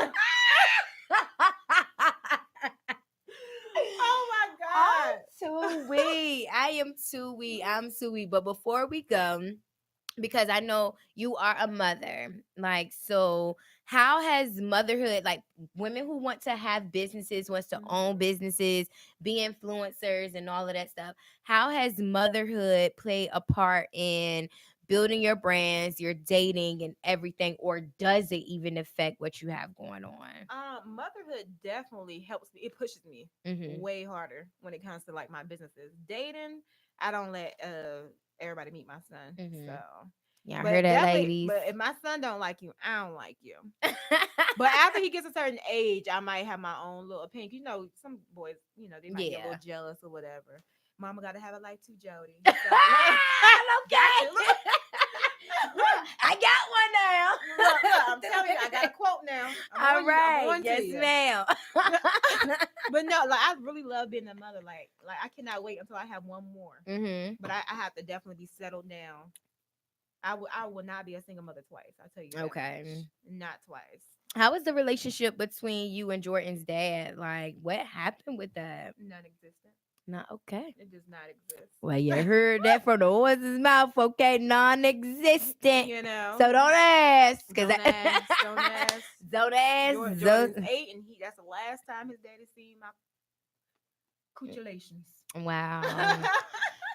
Oh my I'm god. too weak. I am too weak. I'm too weak. But before we go, because I know you are a mother. Like, so how has motherhood, like women who want to have businesses, wants to own Mhm. businesses, be influencers and all of that stuff, how has motherhood played a part in building your brands, your dating and everything, or does it even affect what you have going on? Motherhood definitely helps me. It pushes me Mm-hmm. way harder when it comes to like my businesses. Dating, I don't let everybody meet my son. So, Mm-hmm. Y'all heard but that, definitely, ladies? but if my son don't like you, I don't like you. But after he gets a certain age, I might have my own little opinion. Some boys, they might get a little Yeah. jealous or whatever. Mama got to have a life too, Jody. So like, Okay. gotcha. Look, Look, I look. got I'm one telling you, I got a now. quote now. I'm All on you. I'm right. on to Yes, you. ma'am. But no, like I really love being a mother. Like I cannot wait until I have one more. Hmm. But I have to definitely be settled down. I will not be a single mother twice. I'll tell you that Okay. much. Not twice. How was the relationship between you and Jordan's dad? Like, what happened with that? Non existent. Not okay. It does not Well, you exist. heard that from the horse's mouth, okay? Non-existent. You know. So don't ask, cause Don't ask. Don't ask. don't ask. Jordan's 8 and that's the last time his daddy seen my cutulations. Wow.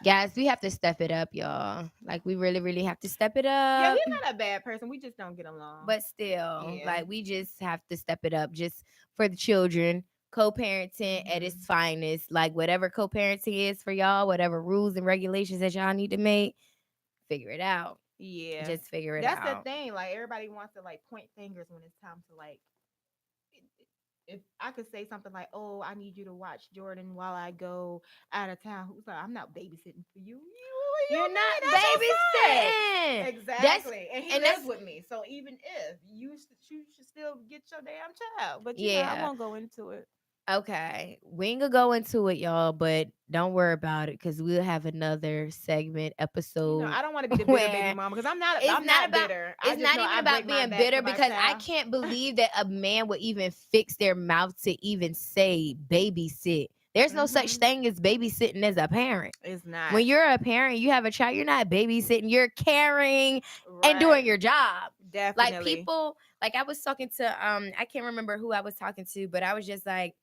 Guys, we have to step it up, y'all. Like, we really, really have to step it Yeah, up. he's not a bad person. We just don't get along. But still, Yeah. like, we just have to step it up just for the children. Co-parenting at its Mhm. finest. Like, whatever co-parenting is for y'all, whatever rules and regulations that y'all need to make, figure it out. Yeah. Just figure it That's the out. thing. Like everybody wants to like point fingers when it's time to like if I could say something like, "Oh, I need you to watch Jordan while I go out of town," who's like, "I'm not babysitting for you. You You're mean not that's your son?" babysitting. That's Exactly, and he and lives that's with me. So even if you should still get your damn child. But I yeah. won't go into it. Okay, we ain't gonna go into it, y'all, but don't worry about it because we'll have another segment episode I don't want to be the bitter baby where mama because I'm not. it's I'm not not about bitter. I it's just not know even I break about my being back bitter, for my because I child. can't believe that a man would even fix their mouth to even say babysit. There's no such Hmm. thing as babysitting as a parent. It's not When you're a parent, you have a child, you're not babysitting, you're caring and right. doing your job. Like, Definitely. people, like, I was talking to I can't remember who I was talking to, but I was just like,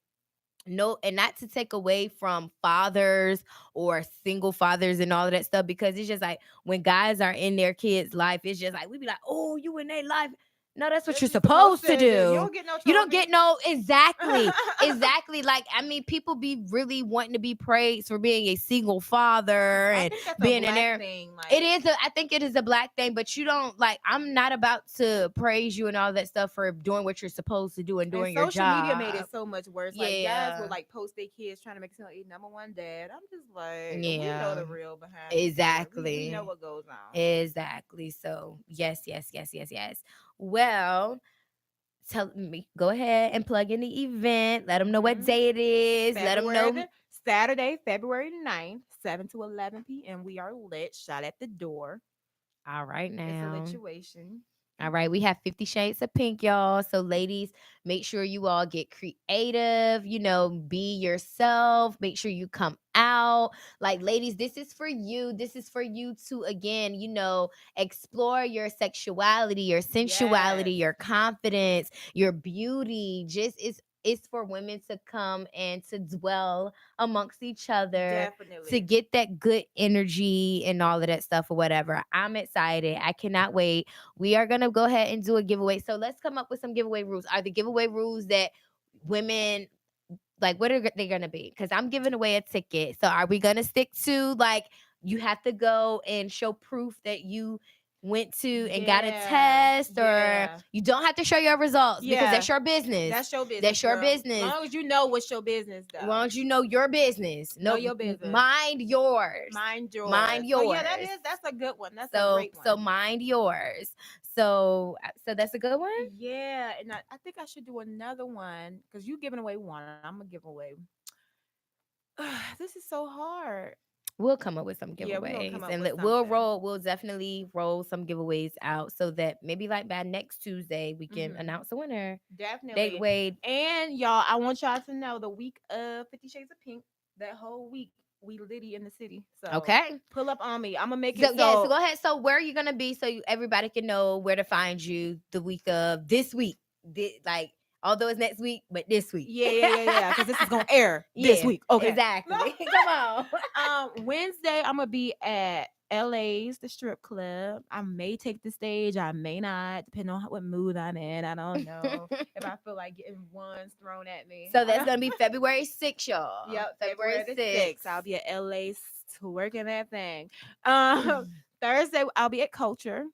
no, and not to take away from fathers or single fathers and all of that stuff, because it's just like when guys are in their kids' life, it's just like we be like, oh, you in their life. No, that's what That's you're what you're supposed supposed to to do. You do. don't get no You don't get trophy. no, exactly, exactly. Like, I mean, people be really wanting to be praised for being a single father I and think that's a being in black there. thing. It Like, is I think it is a black thing, but you don't, like, I'm not about to praise you and all that stuff for doing what you're supposed to do and and doing your social media made job. it so much worse. Like, guys would Yeah. like post their kids trying to make it sound like number one dad. I'm just like, we know Yeah. the real behind the story. We know Exactly. what goes on. Exactly. So yes, yes, yes, yes, yes. Well, tell me, go ahead and plug in the event. Let them know what Hmm. day it is. Let them February know. the Saturday, February 9th, 7 to 11 p.m. We are lit. Shot at the door. All right It's a now. lituation. All right, we have 50 Shades of Pink, y'all. So, ladies, make sure you all get creative, be yourself. Make sure you come out. Like, ladies, this is for you. This is for you to, again, explore your sexuality, your sensuality, Yes, your confidence, your beauty. Just it's for women to come and to dwell amongst each other, to definitely. get that good energy and all of that stuff or whatever. I'm excited. I cannot wait. We are gonna go ahead and do a giveaway. So let's come up with some giveaway rules. Are the giveaway rules that women, like, what are they gonna be? Because I'm giving away a ticket. So are we gonna stick to, like, you have to go and show proof that you went to and got a Yeah, test, or yeah, you don't have to show your results because yeah. that's your business. That's your business, That's your girl. business. Long as you know what's your business, Why though. don't you know your business? Know No, your business. mind yours. Mind Mind yours. So yeah, yours. that's a good one. That's a So great so one. mind yours. So that's a good one. Yeah, and I think I should do another one because you giving away one. I'm gonna give away. This is so hard. We'll come up with some Yeah, we're gonna come giveaways, up and with we'll something. roll. We'll definitely roll some giveaways out so that maybe like by next Tuesday we can Hmm. announce a winner. That Definitely. way, And y'all, I want y'all to know the week of 50 Shades of Pink, that whole week, we litty in the city. So okay. pull up on me. I'm gonna make So it yeah, so so go ahead. So where are you gonna be so everybody can know where to find you the week of this week? Like, although it's next week, but this week. yeah. Because this is gonna air this Yeah, week. Okay. exactly. Come on. Wednesday, I'm gonna be at LA's the strip club. I may take the stage, I may not, depending on what mood I'm in. I don't know if I feel like getting ones thrown at me. So that's gonna be February 6th, y'all. Yep, February February the 6th. 6th. I'll be at LA working that thing. Um, Thursday, I'll be at Culture.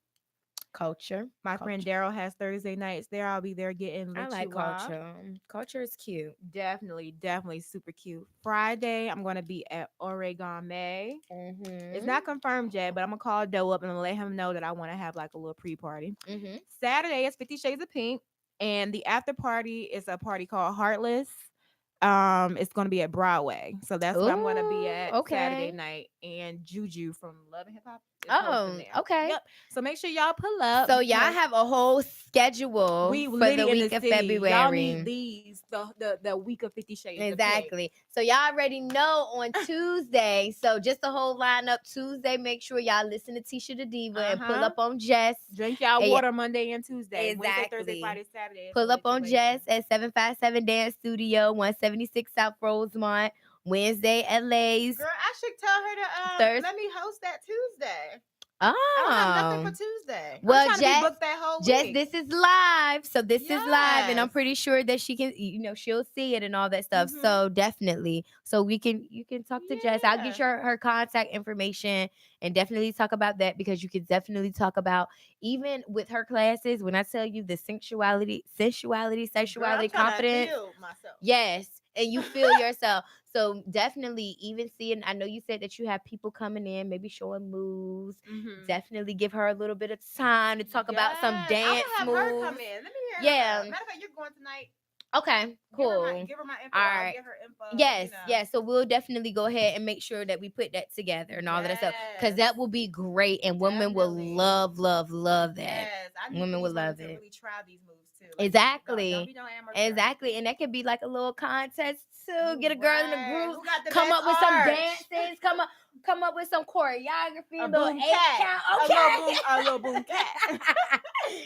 Culture. My friend Culture. Daryl has Thursday nights there. I'll be there getting I lit like you up. culture. Culture is cute. Definitely super cute. Friday, I'm gonna be at Oregon May. It's Mm-hmm. not confirmed yet, but I'm gonna call Doe up and let him know that I want to have like a little pre-party. Mm-hmm. Saturday is 50 Shades of Pink, and the after party is a party called Heartless. It's gonna be at Broadway, so that's where I'm gonna be Oh, at Saturday okay. night. And Juju from Love and Hip Hop is hosting Oh, there. okay. Yep. So make sure y'all pull up So y'all because have a whole schedule we for the litty in the week of city. Y'all need February. these the week of 50 Shades of Pink. Exactly. So y'all already know on Tuesday. So just the whole lineup Tuesday. Make sure y'all listen to Tisha the Diva and pull Uh-huh. up on Jess. Drink y'all And water Monday and Tuesday. Wednesday, Thursday, exactly. Friday, Saturday is a Pull up on Jess lituation. at 757 Dance Studio, 176 South Rosemont. Wednesday at Lay's. Girl, I should tell her to Thursday. let me host that Tuesday. I don't have nothing for Oh. Tuesday. I'm Well, trying to be Jess, booked that whole Jess, week. this is live. So this is live, and I'm Yes. pretty sure that she can, she'll see it and all that stuff. Mm-hmm. So definitely. So you can talk to Jess. I'll get Yeah. her contact information and definitely talk about that, because you could definitely talk about, even with her classes, when I tell you the Girl, I'm sexuality, trying to confidence. feel myself. Yes, and you feel yourself. So definitely, even seeing, I know you said that you have people coming in, maybe showing moves. Mm-hmm. Definitely give her a little bit of time to talk about some Yes. I'm dance gonna have her come moves. in. Let me hear her Yeah. out. Matter of fact, you're going tonight. Okay. Cool. Give her my info. All I'll right. get her info, Yes. Yes. So we'll definitely go ahead and make sure that we put that together and all of that stuff, because Yes. that will be great, and women will Definitely. love, love, love that. Yes. I need Women will these women love to it. really try these moves too. Like, don't Exactly. be no amateur. Exactly. And that could be like a little contest too. You Get a girl in the right. group, Who got the come best up with some arch? dances, come up with some choreography, A little boom 8 cat. count. A Okay. little boom cat.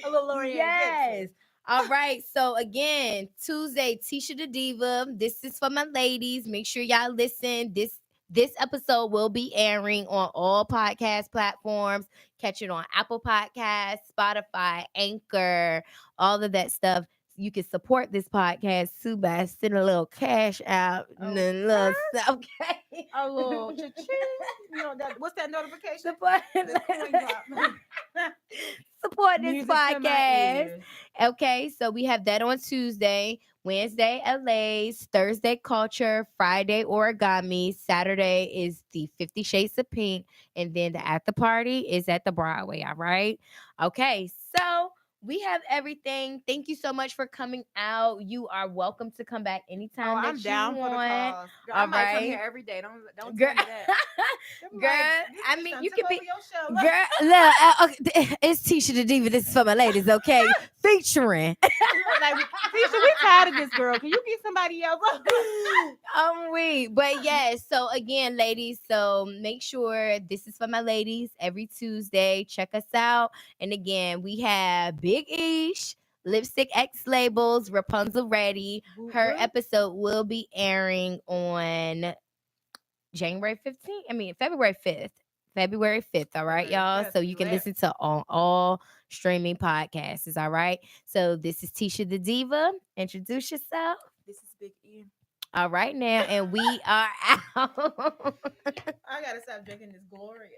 A little Lorianne Yes. Gibson. All right. So again, Tuesday, Tisha the Diva. This is for my ladies. Make sure y'all listen. This episode will be airing on all podcast platforms. Catch it on Apple Podcasts, Spotify, Anchor, all of that stuff. You can support this podcast too by sending a little cash out and Oh, a little stuff. Okay. a little cha-ching. That what's that notification? support, The coin drop. support this Music to my podcast. ears. Okay, so we have that on Tuesday, Wednesday, LA's, Thursday, Culture, Friday, Origami, Saturday is the 50 Shades of Pink, and then the after party is at the Broadway. All right. Okay, so we have everything. Thank you so much for coming out. You are welcome to come back Oh, anytime I'm that you down for the want. cause. Girl, I All might come here right. every day. Don't Girl, tell me that. They be girl, like, I this bitch mean, done you took could over be, your show. girl, look, okay, it's Tisha the Diva. This is for my ladies, okay? Featuring. Look, like, Tisha, we tired of this girl. Can you get somebody else? I'm weak. But yes, so again, ladies, so make sure this is for my ladies every Tuesday. Check us out. And again, we have Big Ish, Lipstick X Labels, Rapunzel Ready. Whoop, Her whoop. episode will be airing on January 15th. I mean, February 5th. February 5th. All right, February y'all. 5th, So we you can lit. listen to all streaming podcasts. Is all right. So this is Tisha the Diva. Introduce yourself. This is Big E. All right now, and we are out. I gotta stop drinking this Gloria.